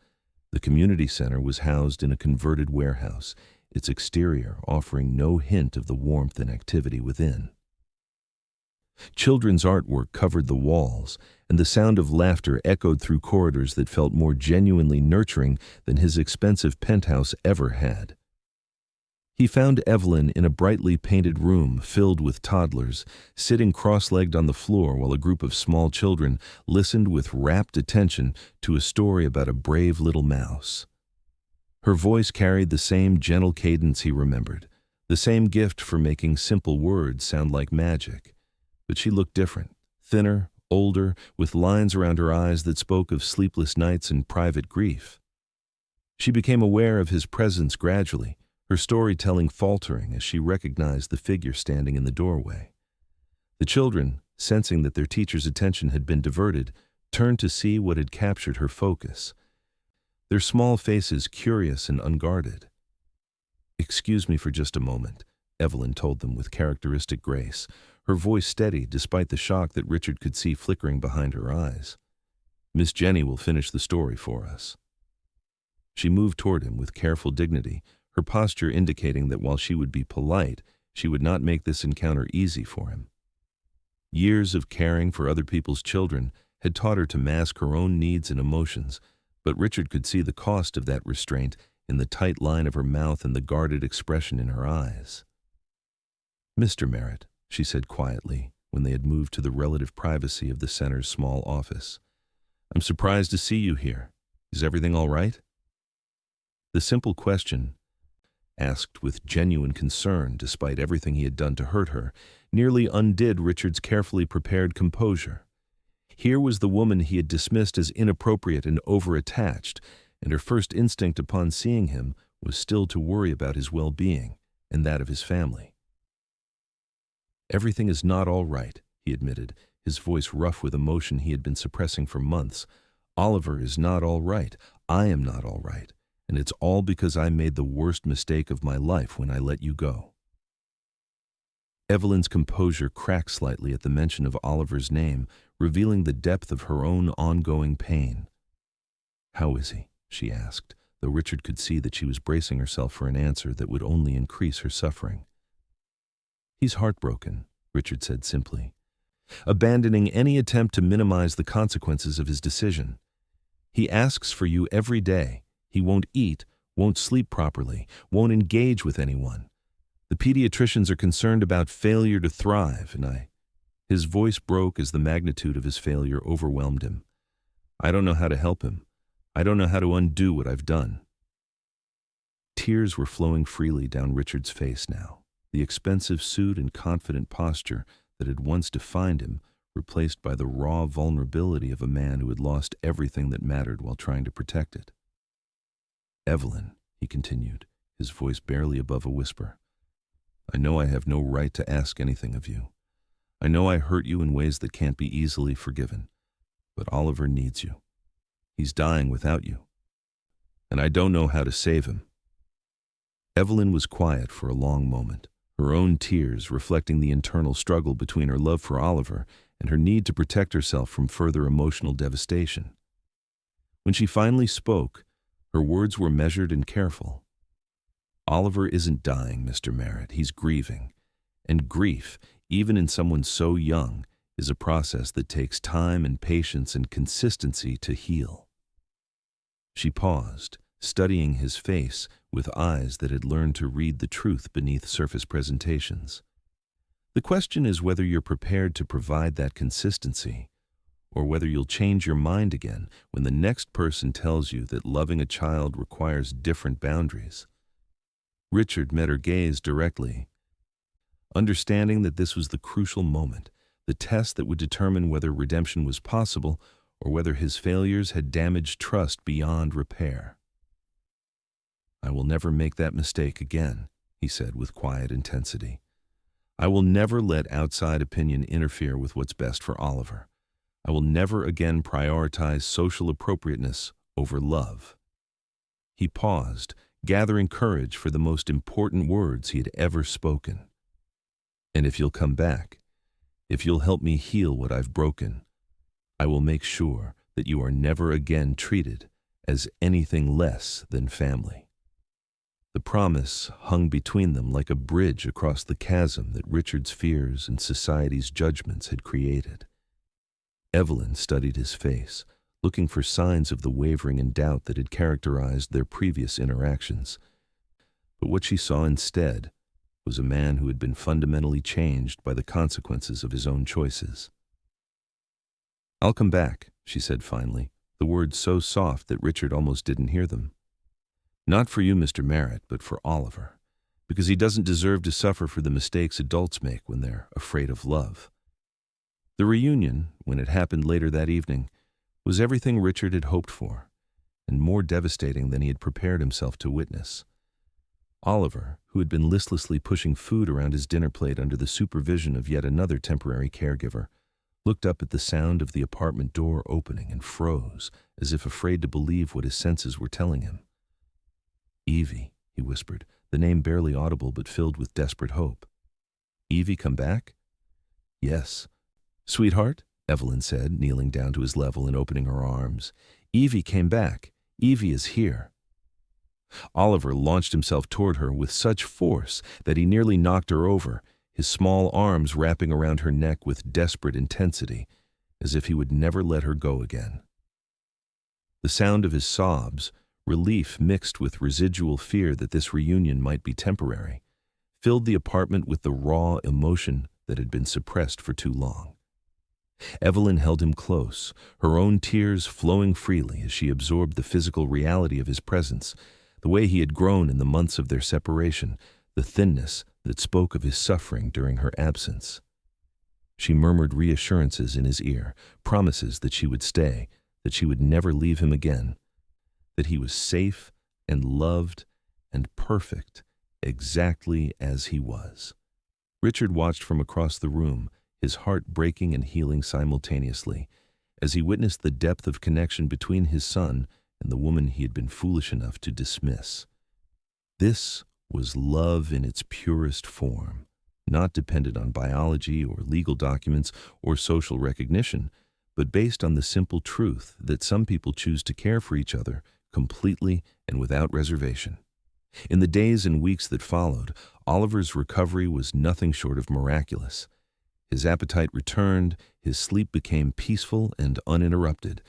The community center was housed in a converted warehouse, its exterior offering no hint of the warmth and activity within. Children's artwork covered the walls, and the sound of laughter echoed through corridors that felt more genuinely nurturing than his expensive penthouse ever had. He found Evelyn in a brightly painted room filled with toddlers, sitting cross-legged on the floor while a group of small children listened with rapt attention to a story about a brave little mouse. Her voice carried the same gentle cadence he remembered, the same gift for making simple words sound like magic. But she looked different, thinner, older, with lines around her eyes that spoke of sleepless nights and private grief. She became aware of his presence gradually, her storytelling faltering as she recognized the figure standing in the doorway. The children, sensing that their teacher's attention had been diverted, turned to see what had captured her focus. Their small faces curious and unguarded. "Excuse me for just a moment," Evelyn told them with characteristic grace, her voice steady despite the shock that Richard could see flickering behind her eyes. "Miss Jenny will finish the story for us." She moved toward him with careful dignity, her posture indicating that while she would be polite, she would not make this encounter easy for him. Years of caring for other people's children had taught her to mask her own needs and emotions, but Richard could see the cost of that restraint in the tight line of her mouth and the guarded expression in her eyes. "Mr. Merritt," she said quietly, when they had moved to the relative privacy of the center's small office, "I'm surprised to see you here. Is everything all right?" The simple question, asked with genuine concern despite everything he had done to hurt her, nearly undid Richard's carefully prepared composure. Here was the woman he had dismissed as inappropriate and over-attached, and her first instinct upon seeing him was still to worry about his well-being and that of his family. "Everything is not all right," he admitted, his voice rough with emotion he had been suppressing for months. "Oliver is not all right. I am not all right. And it's all because I made the worst mistake of my life when I let you go." Evelyn's composure cracked slightly at the mention of Oliver's name, revealing the depth of her own ongoing pain. "How is he?" she asked, though Richard could see that she was bracing herself for an answer that would only increase her suffering. "He's heartbroken," Richard said simply, abandoning any attempt to minimize the consequences of his decision. "He asks for you every day. He won't eat, won't sleep properly, won't engage with anyone. The pediatricians are concerned about failure to thrive, and His voice broke as the magnitude of his failure overwhelmed him. "I don't know how to help him. I don't know how to undo what I've done." Tears were flowing freely down Richard's face now, the expensive suit and confident posture that had once defined him replaced by the raw vulnerability of a man who had lost everything that mattered while trying to protect it. "Evelyn," he continued, his voice barely above a whisper, "I know I have no right to ask anything of you. I know I hurt you in ways that can't be easily forgiven, but Oliver needs you. He's dying without you, and I don't know how to save him." Evelyn was quiet for a long moment, her own tears reflecting the internal struggle between her love for Oliver and her need to protect herself from further emotional devastation. When she finally spoke, her words were measured and careful. "Oliver isn't dying, Mr. Merritt. He's grieving. And grief, even in someone so young, is a process that takes time and patience and consistency to heal." She paused, studying his face with eyes that had learned to read the truth beneath surface presentations. "The question is whether you're prepared to provide that consistency, or whether you'll change your mind again when the next person tells you that loving a child requires different boundaries." Richard met her gaze directly, understanding that this was the crucial moment, the test that would determine whether redemption was possible or whether his failures had damaged trust beyond repair. "I will never make that mistake again," he said with quiet intensity. "I will never let outside opinion interfere with what's best for Oliver. I will never again prioritize social appropriateness over love." He paused, gathering courage for the most important words he had ever spoken. "And if you'll come back, if you'll help me heal what I've broken, I will make sure that you are never again treated as anything less than family." The promise hung between them like a bridge across the chasm that Richard's fears and society's judgments had created. Evelyn studied his face, looking for signs of the wavering and doubt that had characterized their previous interactions. But what she saw instead was a man who had been fundamentally changed by the consequences of his own choices. "I'll come back," she said finally, the words so soft that Richard almost didn't hear them. "Not for you, Mr. Merritt, but for Oliver, because he doesn't deserve to suffer for the mistakes adults make when they're afraid of love." The reunion, when it happened later that evening, was everything Richard had hoped for, and more devastating than he had prepared himself to witness. Oliver, who had been listlessly pushing food around his dinner plate under the supervision of yet another temporary caregiver, looked up at the sound of the apartment door opening and froze, as if afraid to believe what his senses were telling him. "Evie," he whispered, the name barely audible but filled with desperate hope. "Evie come back?" "Yes." "Sweetheart," Evelyn said, kneeling down to his level and opening her arms. "Evie came back. Evie is here." Oliver launched himself toward her with such force that he nearly knocked her over, his small arms wrapping around her neck with desperate intensity, as if he would never let her go again. The sound of his sobs, relief mixed with residual fear that this reunion might be temporary, filled the apartment with the raw emotion that had been suppressed for too long. Evelyn held him close, her own tears flowing freely as she absorbed the physical reality of his presence, the way he had grown in the months of their separation, the thinness that spoke of his suffering during her absence. She murmured reassurances in his ear, promises that she would stay, that she would never leave him again, that he was safe and loved and perfect exactly as he was. Richard watched from across the room, his heart breaking and healing simultaneously, as he witnessed the depth of connection between his son and the woman he had been foolish enough to dismiss. This was love in its purest form, not dependent on biology or legal documents or social recognition, but based on the simple truth that some people choose to care for each other completely and without reservation. In the days and weeks that followed, Oliver's recovery was nothing short of miraculous. His appetite returned, his sleep became peaceful and uninterrupted,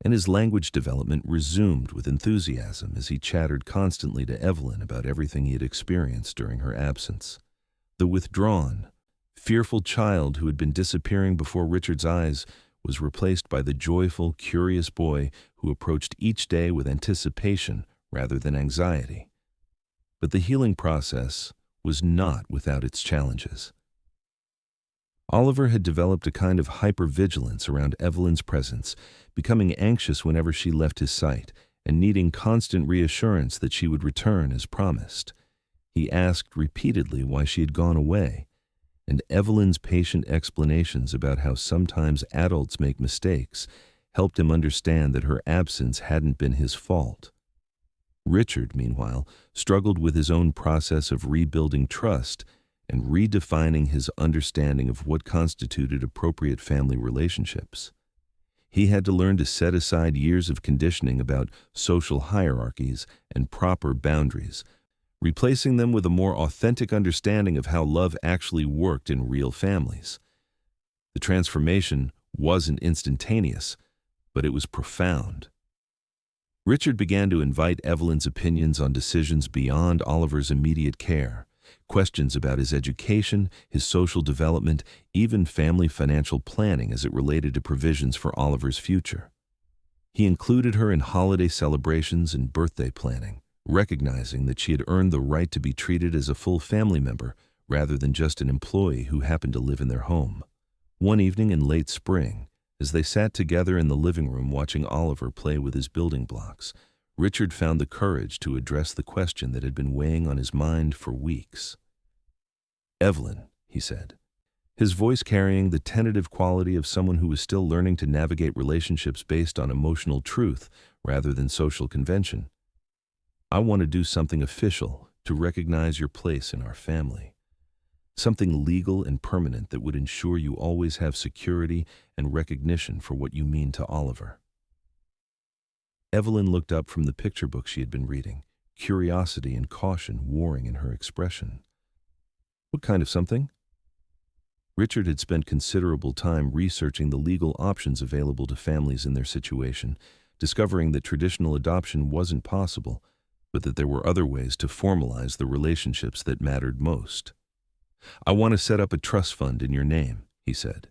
and his language development resumed with enthusiasm as he chattered constantly to Evelyn about everything he had experienced during her absence. The withdrawn, fearful child who had been disappearing before Richard's eyes was replaced by the joyful, curious boy who approached each day with anticipation rather than anxiety. But the healing process was not without its challenges. Oliver had developed a kind of hypervigilance around Evelyn's presence, becoming anxious whenever she left his sight and needing constant reassurance that she would return as promised. He asked repeatedly why she had gone away, and Evelyn's patient explanations about how sometimes adults make mistakes helped him understand that her absence hadn't been his fault. Richard, meanwhile, struggled with his own process of rebuilding trust and redefining his understanding of what constituted appropriate family relationships. He had to learn to set aside years of conditioning about social hierarchies and proper boundaries, replacing them with a more authentic understanding of how love actually worked in real families. The transformation wasn't instantaneous, but it was profound. Richard began to invite Evelyn's opinions on decisions beyond Oliver's immediate care, questions about his education, his social development, even family financial planning as it related to provisions for Oliver's future. He included her in holiday celebrations and birthday planning, recognizing that she had earned the right to be treated as a full family member rather than just an employee who happened to live in their home. One evening in late spring, as they sat together in the living room watching Oliver play with his building blocks, Richard found the courage to address the question that had been weighing on his mind for weeks. "Evelyn," he said, his voice carrying the tentative quality of someone who was still learning to navigate relationships based on emotional truth rather than social convention. "I want to do something official to recognize your place in our family. Something legal and permanent that would ensure you always have security and recognition for what you mean to Oliver." Evelyn looked up from the picture book she had been reading, curiosity and caution warring in her expression. What kind of something? Richard had spent considerable time researching the legal options available to families in their situation, discovering that traditional adoption wasn't possible, but that there were other ways to formalize the relationships that mattered most. I want to set up a trust fund in your name, he said,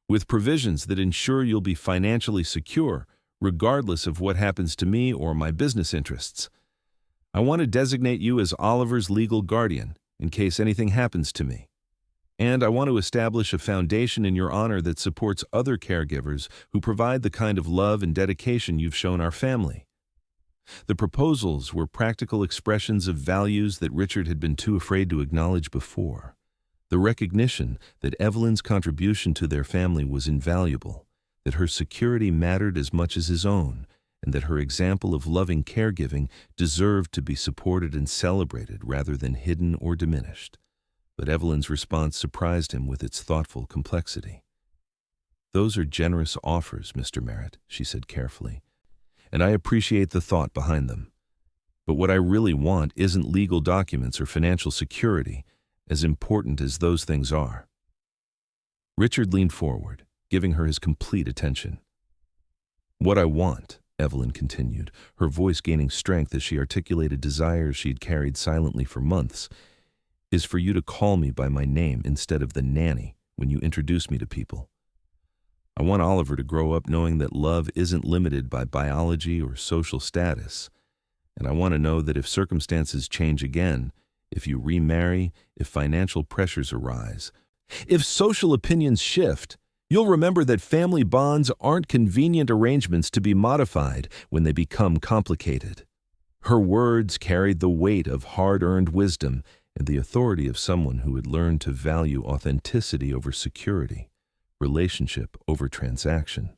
with provisions that ensure you'll be financially secure, regardless of what happens to me or my business interests. I want to designate you as Oliver's legal guardian in case anything happens to me. And I want to establish a foundation in your honor that supports other caregivers who provide the kind of love and dedication you've shown our family. The proposals were practical expressions of values that Richard had been too afraid to acknowledge before. The recognition that Evelyn's contribution to their family was invaluable, that her security mattered as much as his own, and that her example of loving caregiving deserved to be supported and celebrated rather than hidden or diminished. But Evelyn's response surprised him with its thoughtful complexity. "Those are generous offers, Mr. Merritt," she said carefully, "and I appreciate the thought behind them. But what I really want isn't legal documents or financial security, as important as those things are." Richard leaned forward, giving her his complete attention. "What I want," Evelyn continued, her voice gaining strength as she articulated desires she'd carried silently for months, "is for you to call me by my name instead of the nanny when you introduce me to people. I want Oliver to grow up knowing that love isn't limited by biology or social status, and I want to know that if circumstances change again, if you remarry, if financial pressures arise, if social opinions shift, you'll remember that family bonds aren't convenient arrangements to be modified when they become complicated." Her words carried the weight of hard-earned wisdom and the authority of someone who had learned to value authenticity over security, relationship over transaction.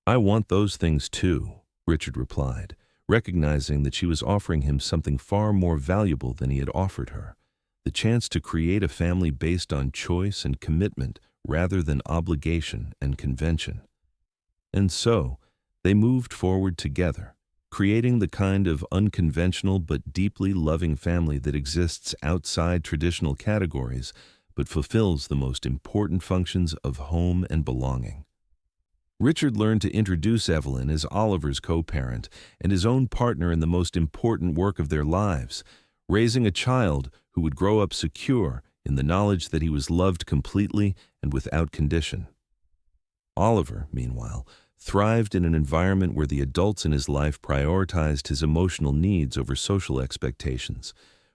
"I want those things too," Richard replied, recognizing that she was offering him something far more valuable than he had offered her, the chance to create a family based on choice and commitment rather than obligation and convention. And so, they moved forward together, creating the kind of unconventional but deeply loving family that exists outside traditional categories but fulfills the most important functions of home and belonging. Richard learned to introduce Evelyn as Oliver's co-parent and his own partner in the most important work of their lives, raising a child who would grow up secure in the knowledge that he was loved completely and without condition. Oliver, meanwhile, thrived in an environment where the adults in his life prioritized his emotional needs over social expectations,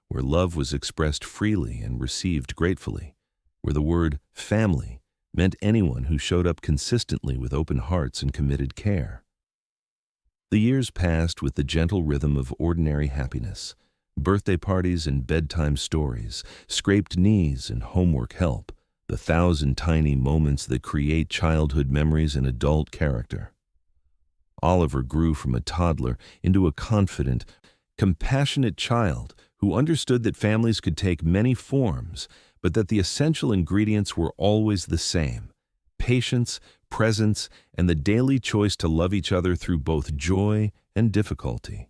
where love was expressed freely and received gratefully, where the word family meant anyone who showed up consistently with open hearts and committed care. The years passed with the gentle rhythm of ordinary happiness, birthday parties and bedtime stories, scraped knees and homework help, the 1,000 tiny moments that create childhood memories and adult character. Oliver grew from a toddler into a confident, compassionate child who understood that families could take many forms, but that the essential ingredients were always the same: patience, presence, and the daily choice to love each other through both joy and difficulty.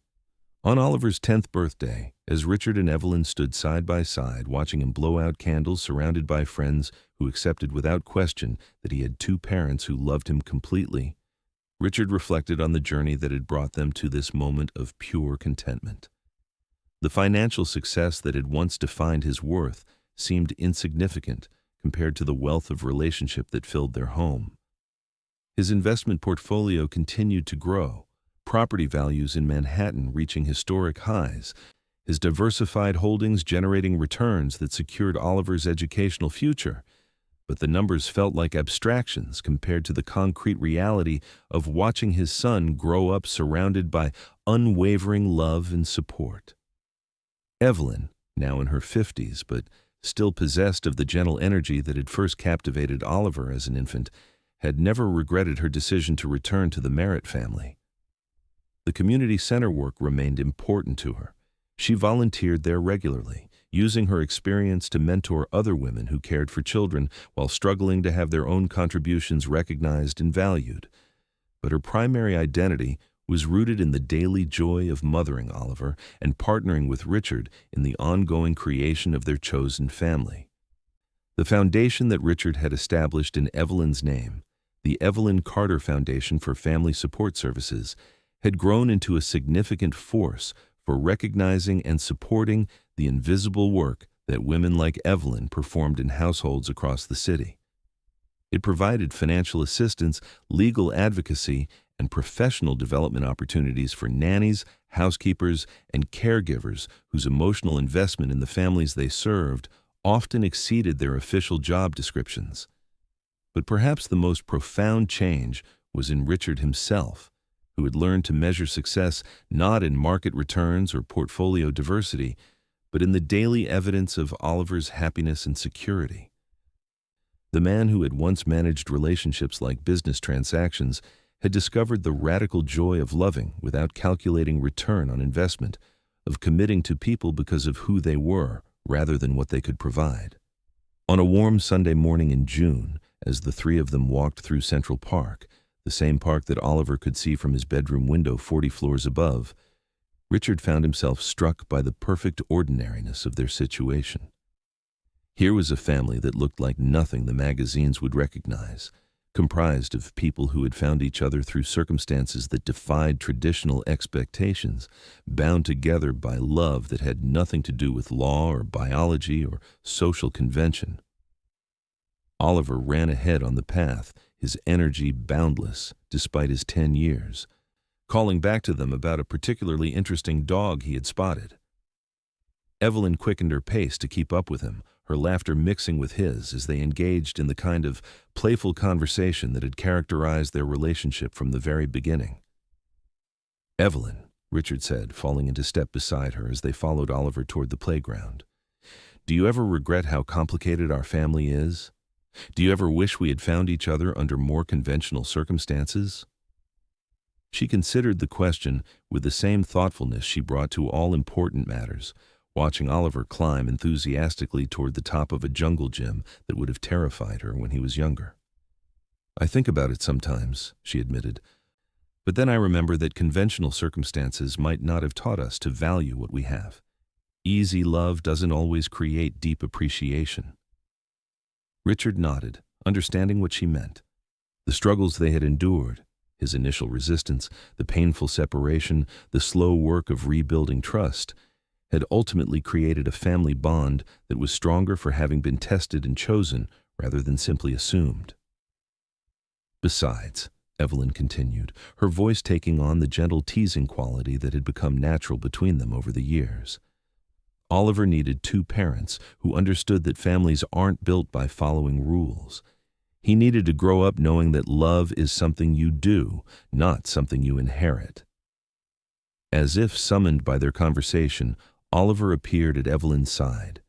On Oliver's 10th birthday, as Richard and Evelyn stood side by side watching him blow out candles surrounded by friends who accepted without question that he had two parents who loved him completely, Richard reflected on the journey that had brought them to this moment of pure contentment. The financial success that had once defined his worth seemed insignificant compared to the wealth of relationship that filled their home. His investment portfolio continued to grow, property values in Manhattan reaching historic highs, his diversified holdings generating returns that secured Oliver's educational future. But the numbers felt like abstractions compared to the concrete reality of watching his son grow up surrounded by unwavering love and support. Evelyn, now in her 50s but still possessed of the gentle energy that had first captivated Oliver as an infant, had never regretted her decision to return to the Merritt family. The community center work remained important to her. She volunteered there regularly, using her experience to mentor other women who cared for children while struggling to have their own contributions recognized and valued. But her primary identity was rooted in the daily joy of mothering Oliver and partnering with Richard in the ongoing creation of their chosen family. The foundation that Richard had established in Evelyn's name, the Evelyn Carter Foundation for Family Support Services, had grown into a significant force for recognizing and supporting the invisible work that women like Evelyn performed in households across the city. It provided financial assistance, legal advocacy, and professional development opportunities for nannies, housekeepers, and caregivers whose emotional investment in the families they served often exceeded their official job descriptions. But perhaps the most profound change was in Richard himself, who had learned to measure success not in market returns or portfolio diversity, but in the daily evidence of Oliver's happiness and security. The man who had once managed relationships like business transactions had discovered the radical joy of loving without calculating return on investment, of committing to people because of who they were rather than what they could provide. On a warm Sunday morning in June, as the three of them walked through Central Park, the same park that Oliver could see from his bedroom window 40 floors above, Richard found himself struck by the perfect ordinariness of their situation. Here was a family that looked like nothing the magazines would recognize, comprised of people who had found each other through circumstances that defied traditional expectations, bound together by love that had nothing to do with law or biology or social convention. Oliver ran ahead on the path, his energy boundless despite his 10 years, calling back to them about a particularly interesting dog he had spotted. Evelyn quickened her pace to keep up with him, her laughter mixing with his as they engaged in the kind of playful conversation that had characterized their relationship from the very beginning. "Evelyn," Richard said, falling into step beside her as they followed Oliver toward the playground, "do you ever regret how complicated our family is? Do you ever wish we had found each other under more conventional circumstances?" She considered the question with the same thoughtfulness she brought to all important matters, watching Oliver climb enthusiastically toward the top of a jungle gym that would have terrified her when he was younger. "I think about it sometimes," she admitted, "but then I remember that conventional circumstances might not have taught us to value what we have. Easy love doesn't always create deep appreciation." Richard nodded, understanding what she meant. The struggles they had endured, his initial resistance, the painful separation, the slow work of rebuilding trust, had ultimately created a family bond that was stronger for having been tested and chosen rather than simply assumed. "Besides," Evelyn continued, her voice taking on the gentle teasing quality that had become natural between them over the years, "Oliver needed two parents who understood that families aren't built by following rules. He needed to grow up knowing that love is something you do, not something you inherit." As if summoned by their conversation, Oliver appeared at Evelyn's side,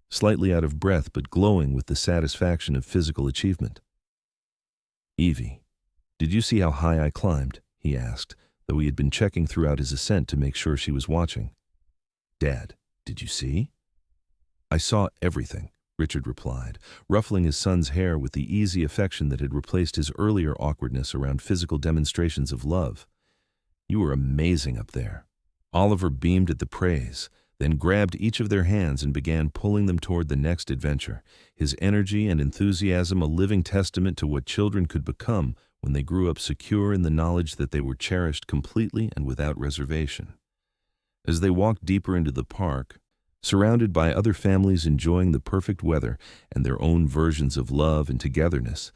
slightly out of breath but glowing with the satisfaction of physical achievement. "Evie, did you see how high I climbed?" he asked, though he had been checking throughout his ascent to make sure she was watching. "Dad, did you see?" "I saw everything," Richard replied, ruffling his son's hair with the easy affection that had replaced his earlier awkwardness around physical demonstrations of love. "You were amazing up there." Oliver beamed at the praise, then grabbed each of their hands and began pulling them toward the next adventure, his energy and enthusiasm a living testament to what children could become when they grew up secure in the knowledge that they were cherished completely and without reservation. As they walked deeper into the park, surrounded by other families enjoying the perfect weather and their own versions of love and togetherness,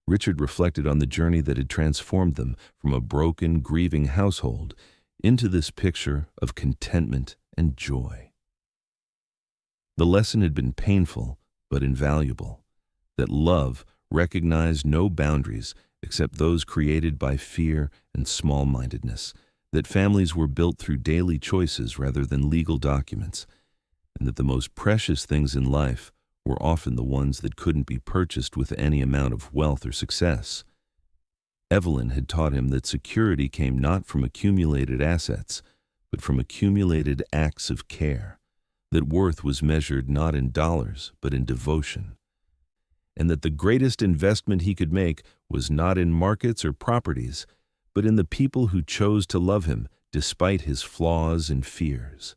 Richard reflected on the journey that had transformed them from a broken, grieving household into this picture of contentment and joy. The lesson had been painful but invaluable, that love recognized no boundaries except those created by fear and small-mindedness, that families were built through daily choices rather than legal documents, and that the most precious things in life were often the ones that couldn't be purchased with any amount of wealth or success. Evelyn had taught him that security came not from accumulated assets, but from accumulated acts of care, that worth was measured not in dollars, but in devotion, and that the greatest investment he could make was not in markets or properties, but in the people who chose to love him despite his flaws and fears.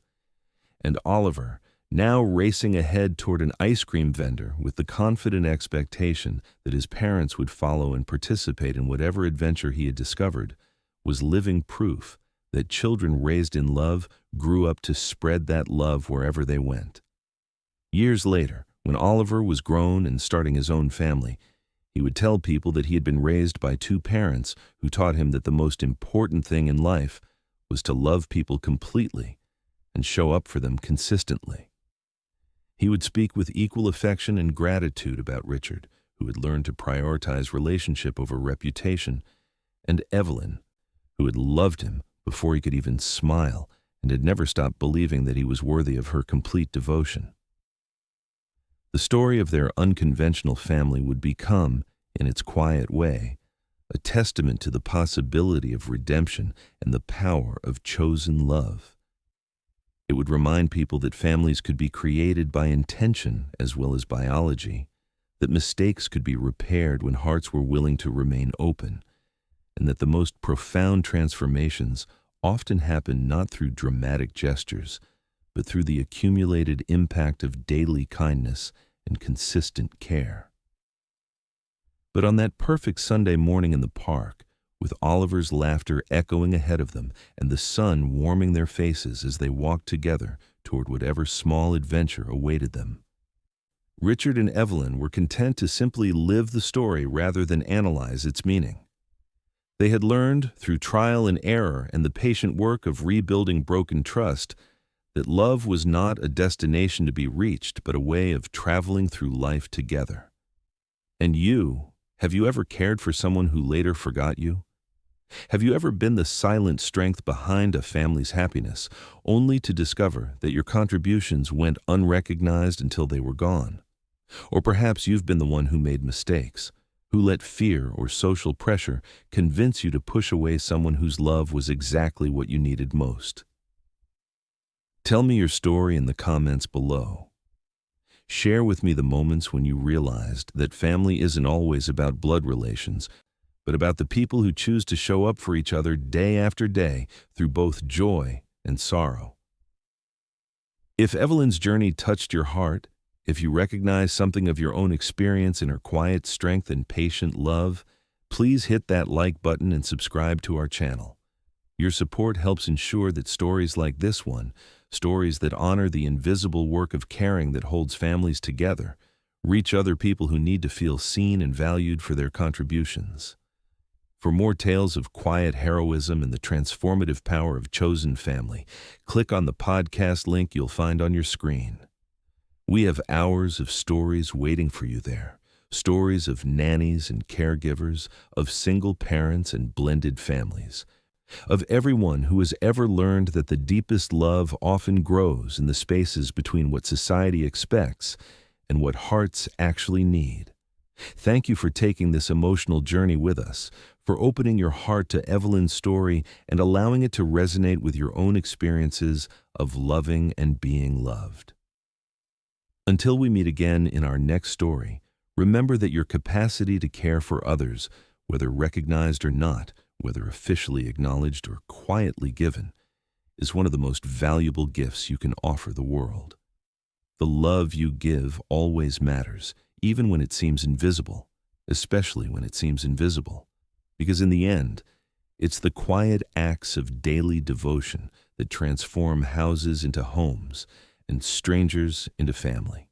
And Oliver, now racing ahead toward an ice cream vendor with the confident expectation that his parents would follow and participate in whatever adventure he had discovered, was living proof that children raised in love grew up to spread that love wherever they went. Years later, when Oliver was grown and starting his own family, he would tell people that he had been raised by two parents who taught him that the most important thing in life was to love people completely and show up for them consistently. He would speak with equal affection and gratitude about Richard, who had learned to prioritize relationship over reputation, and Evelyn, who had loved him before he could even smile and had never stopped believing that he was worthy of her complete devotion. The story of their unconventional family would become, in its quiet way, a testament to the possibility of redemption and the power of chosen love. It would remind people that families could be created by intention as well as biology, that mistakes could be repaired when hearts were willing to remain open, and that the most profound transformations often happen not through dramatic gestures, but through the accumulated impact of daily kindness and consistent care. But on that perfect Sunday morning in the park, with Oliver's laughter echoing ahead of them and the sun warming their faces as they walked together toward whatever small adventure awaited them, Richard and Evelyn were content to simply live the story rather than analyze its meaning. They had learned, through trial and error and the patient work of rebuilding broken trust, that love was not a destination to be reached, but a way of traveling through life together. And have you ever cared for someone who later forgot you? Have you ever been the silent strength behind a family's happiness, only to discover that your contributions went unrecognized until they were gone? Or perhaps you've been the one who made mistakes, who let fear or social pressure convince you to push away someone whose love was exactly what you needed most. Tell me your story in the comments below. Share with me the moments when you realized that family isn't always about blood relations, but about the people who choose to show up for each other day after day through both joy and sorrow. If Evelyn's journey touched your heart, if you recognize something of your own experience in her quiet strength and patient love, please hit that like button and subscribe to our channel. Your support helps ensure that stories like this one, stories that honor the invisible work of caring that holds families together, reach other people who need to feel seen and valued for their contributions. For more tales of quiet heroism and the transformative power of chosen family, click on the podcast link you'll find on your screen. We have hours of stories waiting for you there. Stories of nannies and caregivers, of single parents and blended families, of everyone who has ever learned that the deepest love often grows in the spaces between what society expects and what hearts actually need. Thank you for taking this emotional journey with us, for opening your heart to Evelyn's story and allowing it to resonate with your own experiences of loving and being loved. Until we meet again in our next story, remember that your capacity to care for others, whether recognized or not, whether officially acknowledged or quietly given, is one of the most valuable gifts you can offer the world. The love you give always matters, even when it seems invisible, especially when it seems invisible, because in the end, it's the quiet acts of daily devotion that transform houses into homes and strangers into family.